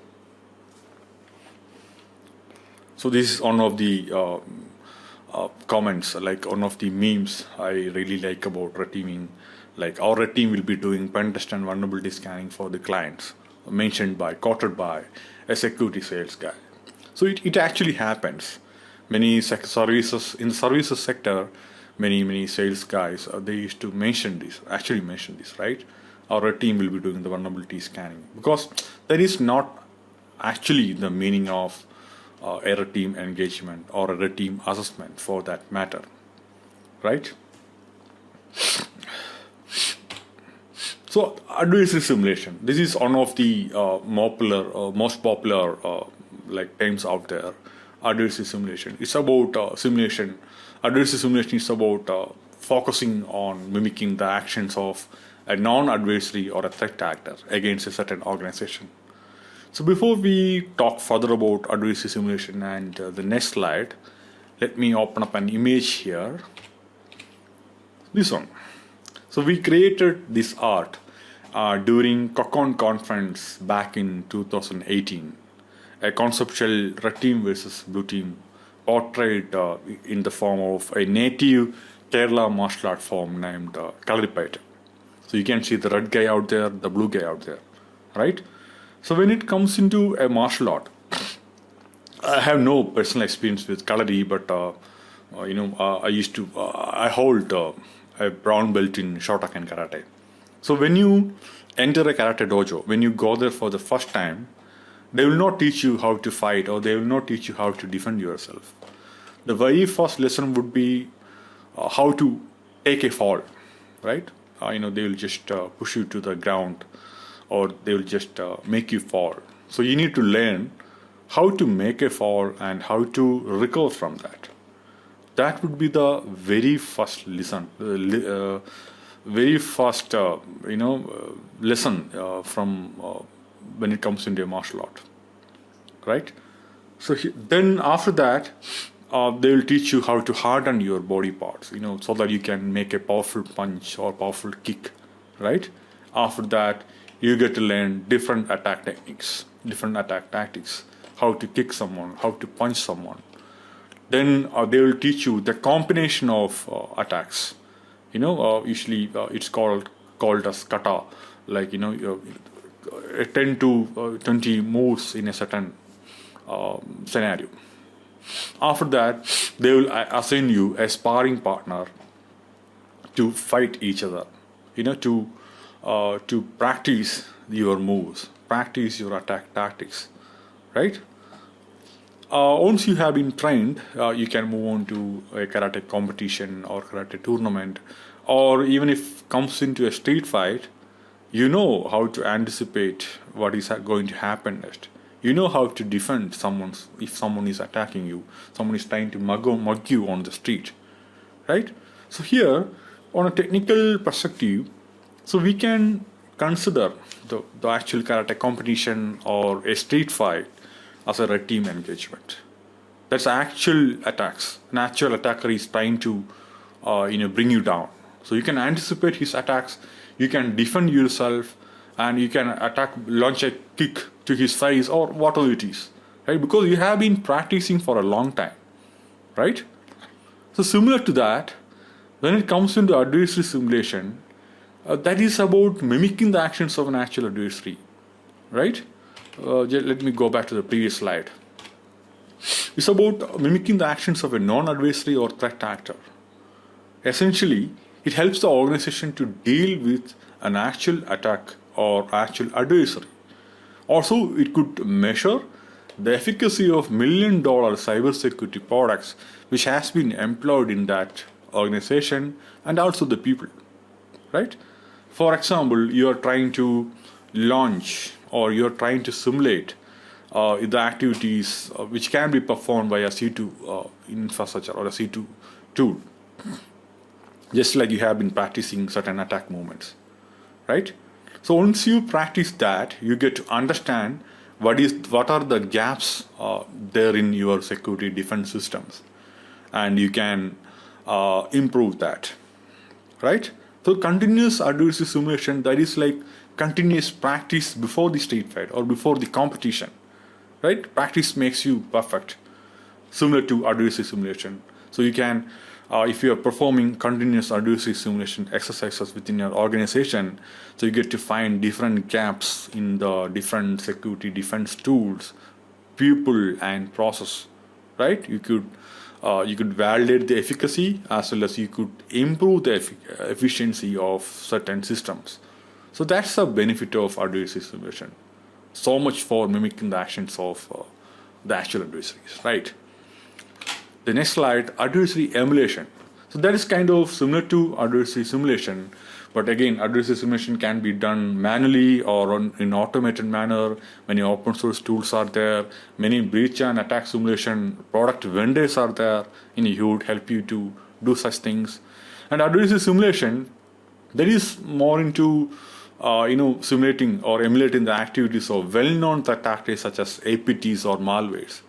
So this is one of the comments, like one of the memes I really like about red teaming. Like our red team will be doing pen test and vulnerability scanning for the clients, quoted by a security sales guy. So it actually happens. Many services in the services sector, many sales guys, they used to mention this, right? Our team will be doing the vulnerability scanning, because that is not actually the meaning of a red team engagement or a red team assessment for that matter, right? So adversary simulation. This is one of the most popular like terms out there. Adversary simulation. It's about simulation. Adversary simulation is about focusing on mimicking the actions of a non-adversary or a threat actor against a certain organization. So before we talk further about adversary simulation and the next slide, let me open up an image here. This one. So we created this art during Cocoon conference back in 2018, a conceptual red team versus blue team portrayed in the form of a native Kerala martial art form named Kalaripayattu. So you can see the red guy out there, the blue guy out there, right? So when it comes into a martial art, I have no personal experience with Kalari, but I hold a brown belt in Shotokan Karate. So when you enter a karate dojo, when you go there for the first time, they will not teach you how to fight, or they will not teach you how to defend yourself. The very first lesson would be how to take a fall, right? They will just push you to the ground, or they will just make you fall. So you need to learn how to make a fall and how to recover from that. That would be the very first lesson, lesson from when it comes into a martial art, right? So then after that, they will teach you how to harden your body parts, so that you can make a powerful punch or powerful kick, right? After that, you get to learn different attack tactics, how to kick someone, how to punch someone. Then they will teach you the combination of attacks. Usually it's called as kata, like 10 to 20 moves in a certain scenario. After that, they will assign you a sparring partner to fight each other, to practice your moves, practice your attack tactics, right? Once you have been trained, you can move on to a karate competition or karate tournament, or even if comes into a street fight, you know how to anticipate what is going to happen next. You know how to defend if someone is attacking you, someone is trying to mug you on the street, right? So here, on a technical perspective, so we can consider the actual karate competition or a street fight as a red team engagement. That's actual attacks. An actual attacker is trying to bring you down. So you can anticipate his attacks, you can defend yourself, and you can launch a kick to his face or whatever it is, right? Because you have been practicing for a long time, right? So similar to that, when it comes into adversary simulation, that is about mimicking the actions of an actual adversary, right? Let me go back to the previous slide. It's about mimicking the actions of a non-adversary or threat actor. Essentially, it helps the organization to deal with an actual attack or actual adversary. Also, it could measure the efficacy of $1 million cybersecurity products which has been employed in that organization and also the people, right? For example, you are trying to launch or you are trying to simulate the activities which can be performed by a C2 infrastructure or a C2 tool, just like you have been practicing certain attack movements, right? So once you practice that, you get to understand what are the gaps there in your security defense systems, and you can improve that. right? So continuous adversary simulation, that is like continuous practice before the street fight or before the competition, right? Practice makes you perfect, similar to adversary simulation. So you can, if you are performing continuous adversary simulation exercises within your organization, so you get to find different gaps in the different security defense tools, people, and process, right? You could validate the efficacy as well as you could improve the efficiency of certain systems. So that's the benefit of adversary simulation. So much for mimicking the actions of the actual adversaries, right? The next slide, adversary emulation. So that is kind of similar to adversary simulation, but again, adversary simulation can be done manually or in automated manner. Many open source tools are there. Many breach and attack simulation product vendors are there. Who would help you to do such things. And adversary simulation, that is more into simulating or emulating the activities of well-known threat actors such as APTs or malwares.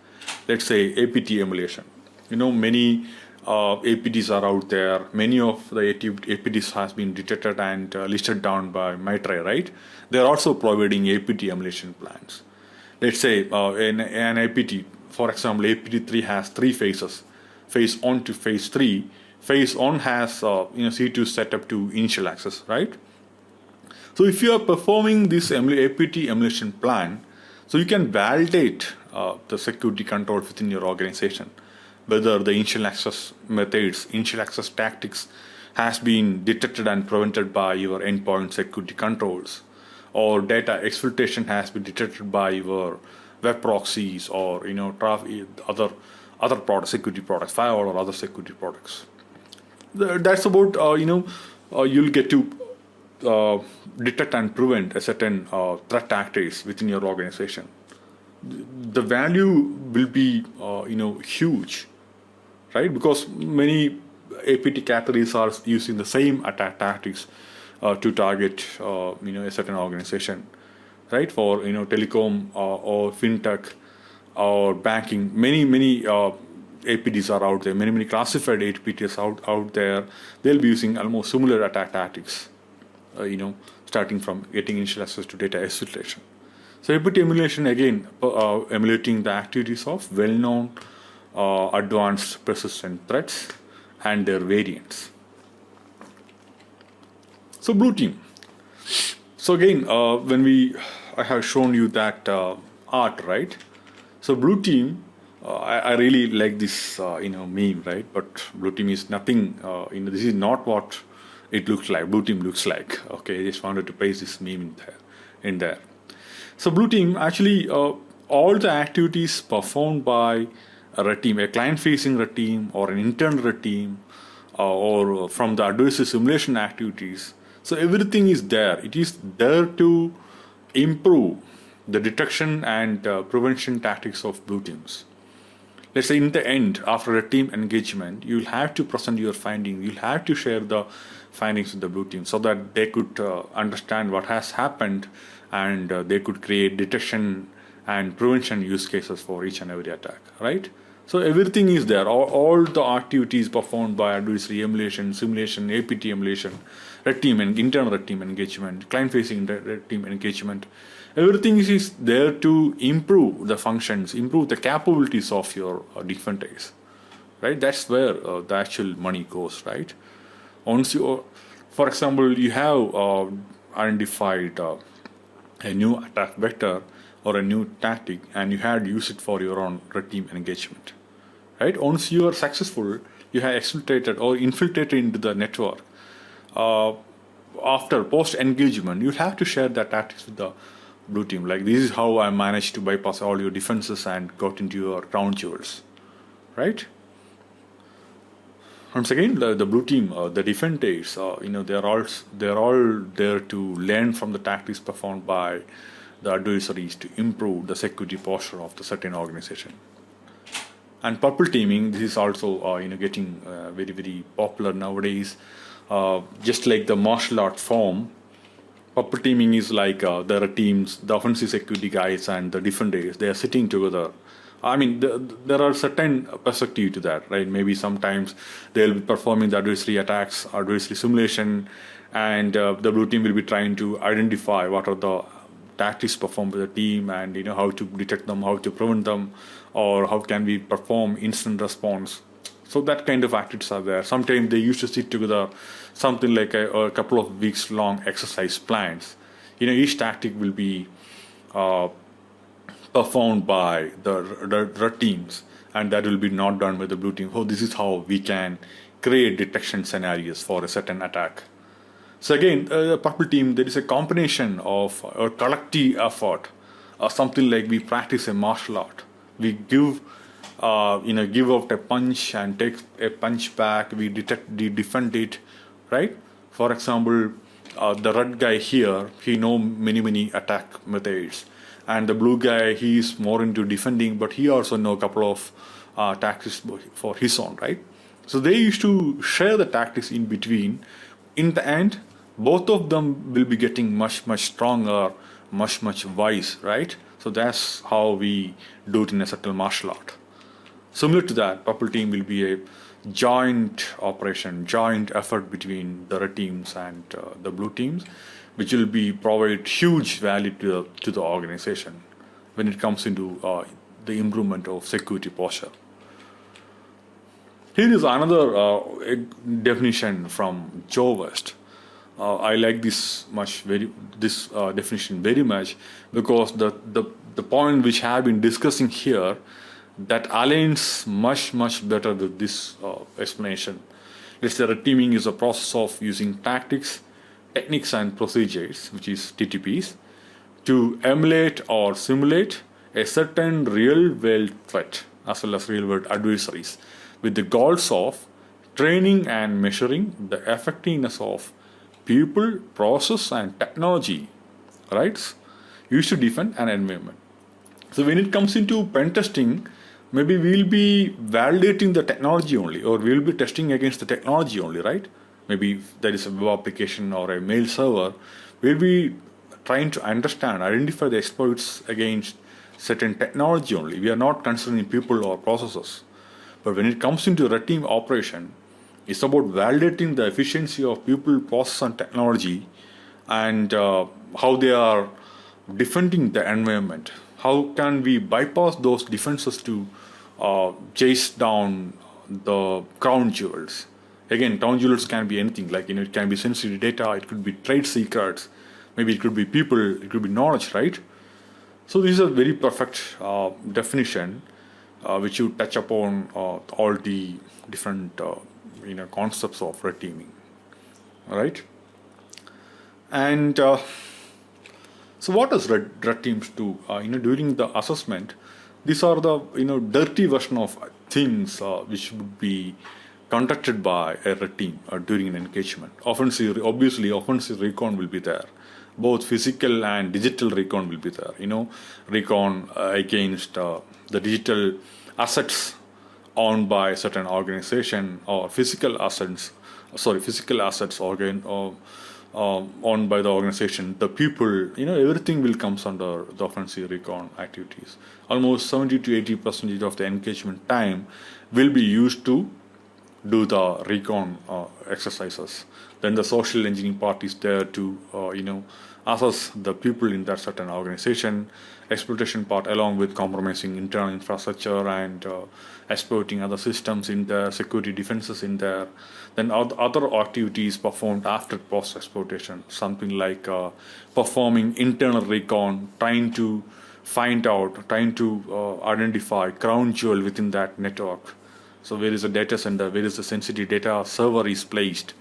Let's say APT emulation. Many APTs are out there. Many of the APTs has been detected and listed down by MITRE, right? They're also providing APT emulation plans. Let's say an APT, for example, APT3 has 3 phases, phase 1 to phase 3. Phase 1 has C2 set up to initial access, right? So if you are performing this APT emulation plan, so you can validate the security controls within your organization, whether the initial access methods, initial access tactics has been detected and prevented by your endpoint security controls, or data exfiltration has been detected by your web proxies or other product security products, firewall or other security products. That's about you'll get to detect and prevent a certain threat actors within your organization. The value will be huge, right? Because many APT categories are using the same attack tactics to target a certain organization, right? For telecom or fintech or banking, many APTs are out there. Many classified APTs out there. They'll be using almost similar attack tactics, starting from getting initial access to data exfiltration. So APT emulation, again, emulating the activities of well-known advanced persistent threats and their variants. So blue team. So again, I have shown you that art, right? So blue team, I really like this meme, right? But blue team is nothing. This is not what it looks like. Blue team looks like. Okay, I just wanted to paste this meme in there. So blue team, actually, all the activities performed by a red team, a client-facing red team or an internal red team, or from the adversary simulation activities. So everything is there. It is there to improve the detection and prevention tactics of blue teams. Let's say in the end, after a team engagement, you'll have to present your findings. You'll have to share the findings with the blue team so that they could understand what has happened and they could create detection and prevention use cases for each and every attack, right? So everything is there. All the activities performed by adversary emulation, simulation, APT emulation, red team and internal red team engagement, client-facing red team engagement, everything is there to improve the functions, improve the capabilities of your defenders, right? That's where the actual money goes, right? Once you, for example, you have identified a new attack vector or a new tactic, and you had used it for your own red team engagement, right? Once you are successful, you have exfiltrated or infiltrated into the network. After post engagement, you have to share that tactics with the blue team. Like, this is how I managed to bypass all your defenses and got into your crown jewels, right? Once again, the blue team, the defenders, they're all there to learn from the tactics performed by the adversaries to improve the security posture of the certain organization. And purple teaming, this is also getting very, very popular nowadays. Just like the martial art form, purple teaming is like there are teams, the offensive security guys and the defenders, they are sitting together I mean, there are certain perspective to that, right? Maybe sometimes they'll be performing the adversary attacks, adversary simulation, and the blue team will be trying to identify what are the tactics performed by the team, and how to detect them, how to prevent them, or how can we perform instant response. So that kind of activities are there. Sometimes they used to sit together, something like a couple of weeks long exercise plans. Each tactic will be performed by the teams, and that will be not done by the blue team. Oh, this is how we can create detection scenarios for a certain attack. So again, the purple team, there is a combination of a collective effort, something like we practice a martial art. We give out a punch and take a punch back. We defend it, right? For example, the red guy here, he know many attack methods, and the blue guy, he is more into defending, but he also know a couple of tactics for his own, right? So they used to share the tactics in between. In the end, both of them will be getting much stronger, much wise, right? So that's how we do it in a subtle martial art. Similar to that, purple team will be a joint operation, joint effort between the red teams and the blue teams, which will be provide huge value to the organization when it comes into the improvement of security posture. Here is another definition from Joe West. I like this definition very much, because the point which I have been discussing here, that aligns much better with this explanation. Let's say red teaming is a process of using tactics, techniques and procedures, which is TTPs, to emulate or simulate a certain real-world threat as well as real-world adversaries, with the goals of training and measuring the effectiveness of people, process and technology, right, used to defend an environment. So when it comes into pen testing, maybe we'll be validating the technology only, or we'll be testing against the technology only, right? Maybe if there is a web application or a mail server, we'll be trying to understand, identify the exploits against certain technology only. We are not considering people or processes. But when it comes into red team operation, it's about validating the efficiency of people, process and technology, and how they are defending the environment. How can we bypass those defenses to chase down the crown jewels? Again, crown jewels can be anything, like it can be sensitive data, it could be trade secrets, maybe it could be people, it could be knowledge, right? So this is a very perfect definition which you touch upon all the different concepts of red teaming, right? And so what does red teams do? During the assessment, these are the dirty version of things which would be conducted by a red team during an engagement. Obviously, offensive recon will be there. Both physical and digital recon will be there. Recon against the digital assets owned by a certain organization, or physical assets owned by the organization, the people, everything will comes under the offensive recon activities. Almost 70 to 80% of the engagement time will be used to do the recon exercises. Then the social engineering part is there to assess the people in that certain organization. Exploitation part, along with compromising internal infrastructure and exploiting other systems in there, security defenses in there. Then other activities performed after post exploitation, something like performing internal recon, trying to identify crown jewel within that network. So where is the data center, where is the sensitive data server is placed,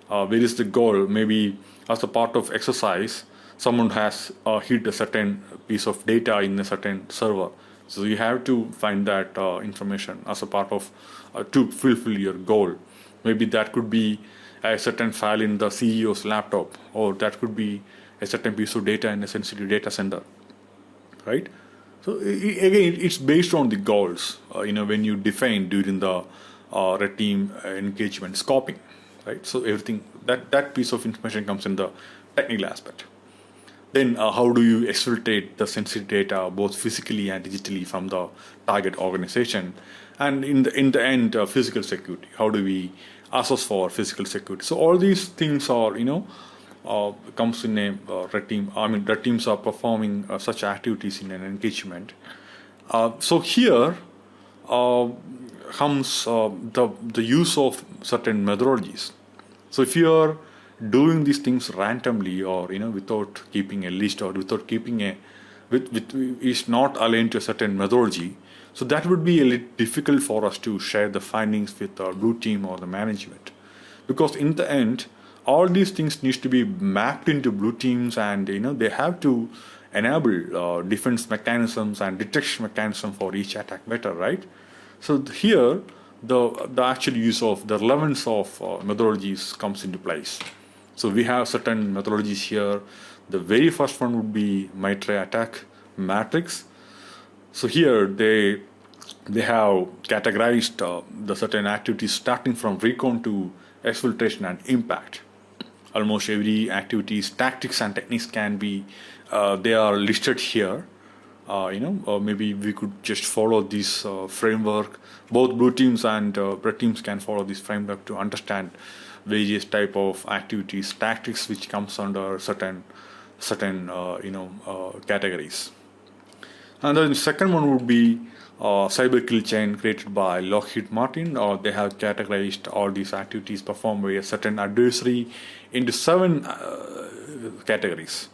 where is the goal? Maybe as a part of exercise, someone has hit a certain piece of data in a certain server. So you have to find that information as a part of to fulfill your goal. Maybe that could be a certain file in the CEO's laptop, or that could be a certain piece of data in a sensitive data center, right? So again, it's based on the goals, when you define during the red team engagement scoping, right? So everything that piece of information comes in the technical aspect. Then how do you exfiltrate the sensitive data both physically and digitally from the target organization? And in the end, physical security. How do we assess for physical security? So all these things are, comes in a red team. I mean, red teams are performing such activities in an engagement. So here comes the use of certain methodologies. So if you are doing these things randomly, or without keeping a list, or without keeping with is not aligned to a certain methodology, so that would be a little difficult for us to share the findings with our blue team or the management, because in the end, all these things needs to be mapped into blue teams, and they have to enable defense mechanisms and detection mechanism for each attack vector, right? So here, the actual use of the relevance of methodologies comes into place. So we have certain methodologies here. The very first one would be Mitre attack matrix. So here they have categorized the certain activities starting from recon to exfiltration and impact. Almost every activity's tactics and techniques can be they are listed here. Maybe we could just follow this framework. Both blue teams and red teams can follow this framework to understand various type of activities, tactics, which comes under certain categories. And then the second one would be cyber kill chain created by Lockheed Martin. They have categorized all these activities performed by a certain adversary into 7 categories,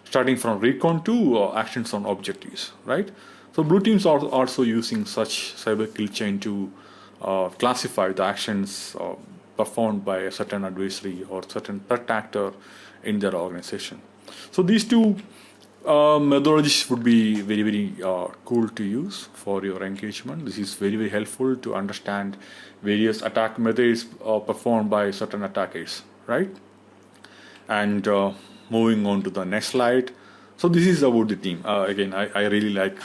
starting from recon to actions on objectives, right? So blue teams are also using such cyber kill chain to classify the actions performed by a certain adversary or certain threat actor in their organization. So these two methodologies would be very, very cool to use for your engagement. This is very, very helpful to understand various attack methods performed by certain attackers, right? And moving on to the next slide. So this is about the team. Again, I really like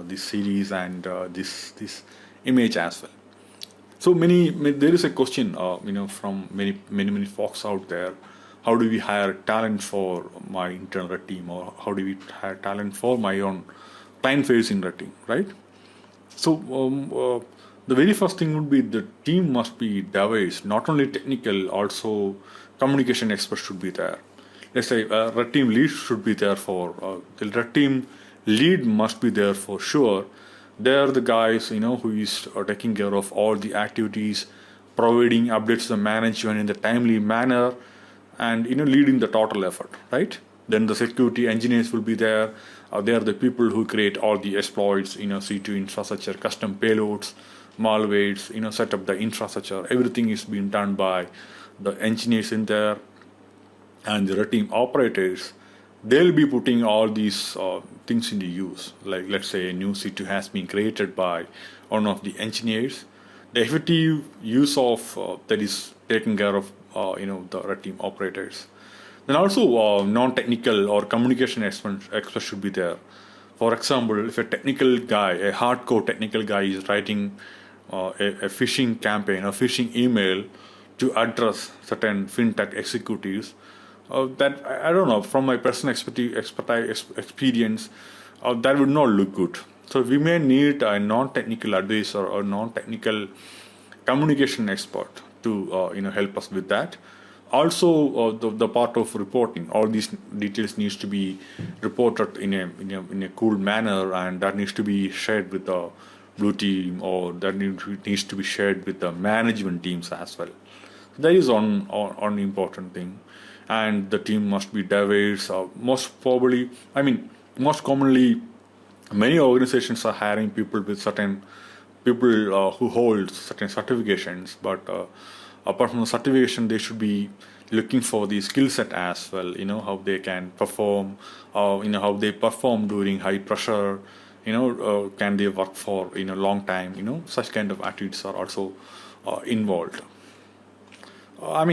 this series and this image as well. So there is a question from many folks out there. How do we hire talent for my internal team, or how do we hire talent for my own client-facing team, right? So the very first thing would be the team must be diverse, not only technical, also communication experts should be there. Let's say red team lead should be there for the red team lead must be there for sure. They're the guys who is taking care of all the activities, providing updates to the management in the timely manner, and leading the total effort, right? Then the security engineers will be there. They are the people who create all the exploits, C2 infrastructure, custom payloads, malwares, set up the infrastructure. Everything is being done by the engineers in there. And the red team operators, they'll be putting all these things into use. Like, let's say a new C2 has been created by one of the engineers. The effective use of that is taken care of the red team operators. Then also non-technical or communication experts should be there. For example, if a hardcore technical guy is writing a phishing campaign, a phishing email to address certain fintech executives, that I don't know, from my personal experience, that would not look good. So we may need a non-technical advisor or non-technical communication expert to help us with that. Also, the part of reporting, all these details needs to be reported in a cool manner, and that needs to be shared with the blue team, or that needs to be shared with the management teams as well. That is on important thing. And the team must be diverse. Most commonly, many organizations are hiring people who hold certain certifications. But apart from the certification, they should be looking for the skill set as well. How they can perform, how they perform during high pressure. Can they work for long time? Such kind of attitudes are also involved. I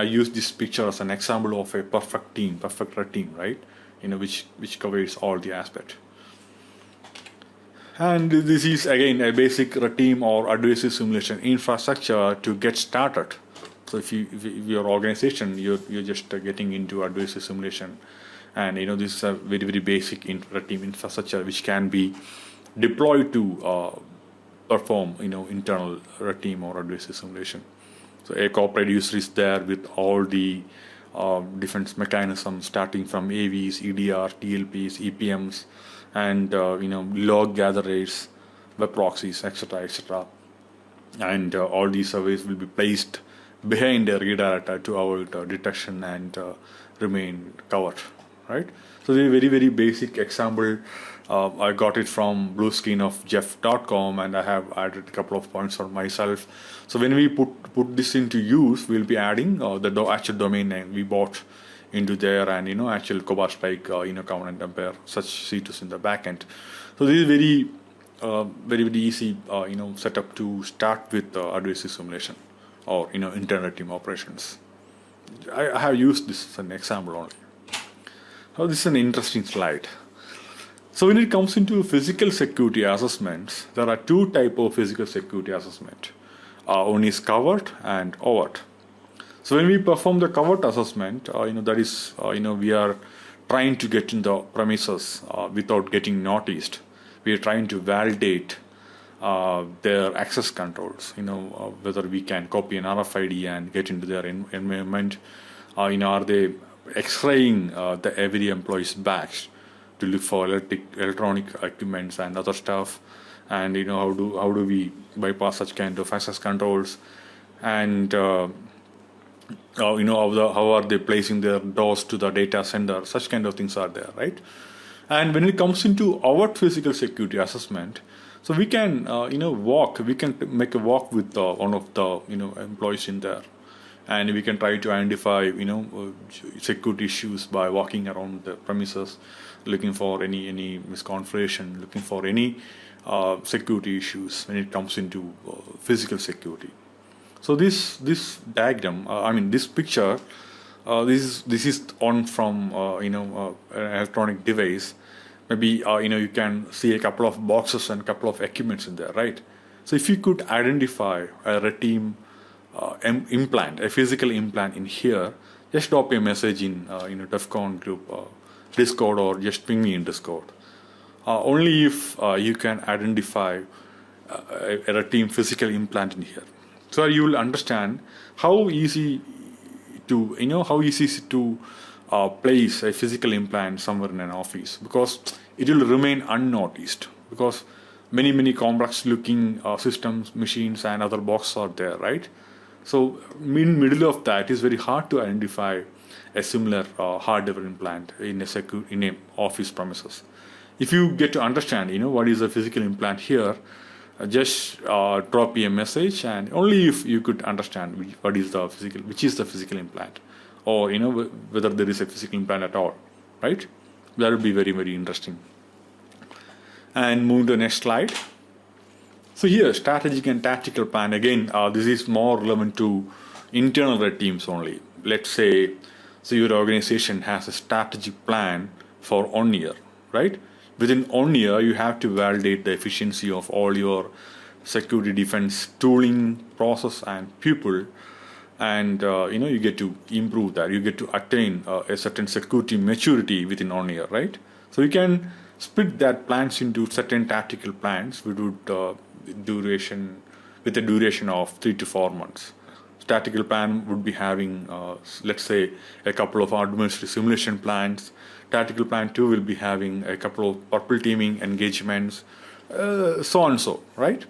use this picture as an example of a perfect red team, right? Which covers all the aspects. And this is again a basic red team or adversary simulation infrastructure to get started. So if your organization, you're just getting into adversary simulation, And this is a very, very basic red team infrastructure which can be deployed to perform internal red team or adversary simulation. So a corporate user is there with all the defense mechanisms, starting from AVs, EDR, TLPs, EPMs, and log gatherers, web proxies, etc., etc. And all these surveys will be placed behind a redirector to avoid detection and remain covered, right? So the very, very basic example, I got it from blue screen of jeff.com, and I have added a couple of points for myself. So when we put this into use, we'll be adding the actual domain name we bought into there, and actual Cobalt Strike, command and compare such C2s in the backend. So this is very very, very easy setup to start with adversary simulation or internal team operations. I have used this as an example only. Now this is an interesting slide. So when it comes into physical security assessments, there are two types of physical security assessment. One is covert and overt. So when we perform the covert assessment, that is we are trying to get in the premises without getting noticed. We are trying to validate their access controls, whether we can copy an RFID and get into their environment. Are they X-raying the every employee's bags to look for electronic equipments and other stuff? And how do we bypass such kind of access controls? And how are they placing their doors to the data center? Such kind of things are there, right? And when it comes into our physical security assessment, so we can we can make a walk with one of the employees in there, and we can try to identify security issues by walking around the premises, looking for any misconfiguration, looking for any security issues when it comes into physical security. So this diagram, this picture, this is on from an electronic device. Maybe you can see a couple of boxes and a couple of equipments in there, right? So if you could identify a red team implant, a physical implant in here, just drop a message in DEFCON group Discord, or just ping me in Discord. Only if you can identify a red team physical implant in here, so you will understand how easy to place a physical implant somewhere in an office, because it will remain unnoticed, because many complex looking systems, machines and other boxes are there, right? So in middle of that, is very hard to identify a similar hardware implant in a office premises. If you get to understand what is a physical implant here, just drop me a message, and only if you could understand which is the physical implant, or whether there is a physical implant at all, right? That would be very, very interesting. And move to the next slide. So here, strategic and tactical plan. Again, this is more relevant to internal red teams only. Let's say, so your organization has a strategic plan for 1 year, right? Within 1 year, you have to validate the efficiency of all your security defense tooling, process, and people. And you get to improve that. You get to attain a certain security maturity within 1 year, right? So you can split that plans into certain tactical plans with a duration of 3 to 4 months. Tactical plan would be having, let's say, a couple of administrative simulation plans. Tactical plan 2 will be having a couple of purple teaming engagements, so on and so, right?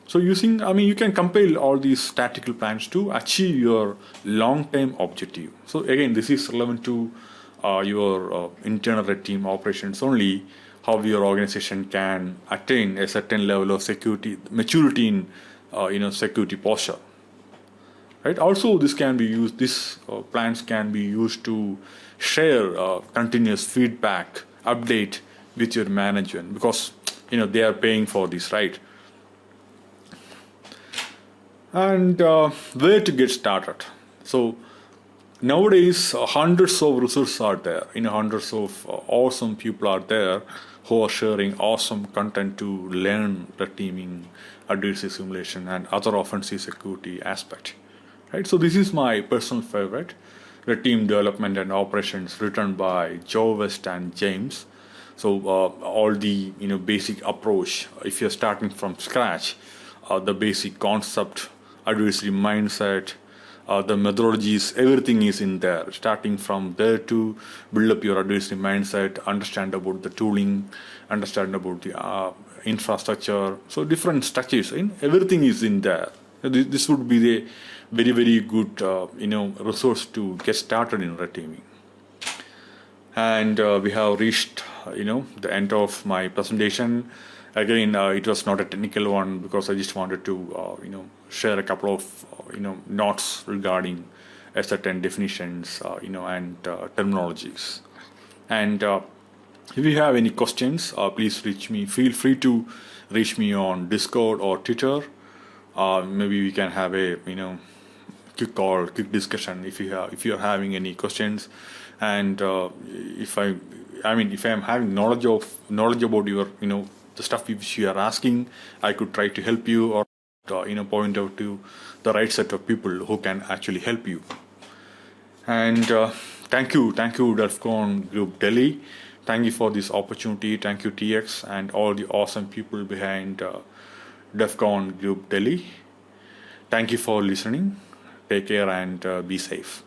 So you can compile all these tactical plans to achieve your long-term objective. So again, this is relevant to your internal red team operations only, how your organization can attain a certain level of security maturity in security posture. Right. Also, this can be used. These plans can be used to share continuous feedback, update with your management, because they are paying for this, right? And where to get started? So nowadays, hundreds of resources are there. Hundreds of awesome people are there who are sharing awesome content to learn red teaming, adversary simulation, and other offensive security aspects. Right? So this is my personal favorite. Red Team Development and Operations, written by Joe West and James. So all the basic approach, if you're starting from scratch, the basic concept, adversary mindset, the methodologies, everything is in there. Starting from there to build up your adversary mindset, understand about the tooling, understand about the infrastructure. So different structures, everything is in there. This would be the very, very good resource to get started in red teaming. And we have reached the end of my presentation. Again, it was not a technical one because I just wanted to share a couple of notes regarding certain definitions and terminologies. And if you have any questions, please reach me. Feel free to reach me on Discord or Twitter. Maybe we can have a quick call, quick discussion if you're having any questions. And if I'm having knowledge about your the stuff which you are asking, I could try to help you or point out to the right set of people who can actually help you. And thank you DEFCON Group Delhi. Thank you for this opportunity. Thank you TX and all the awesome people behind DEFCON Group Delhi. Thank you for listening. Take care and be safe.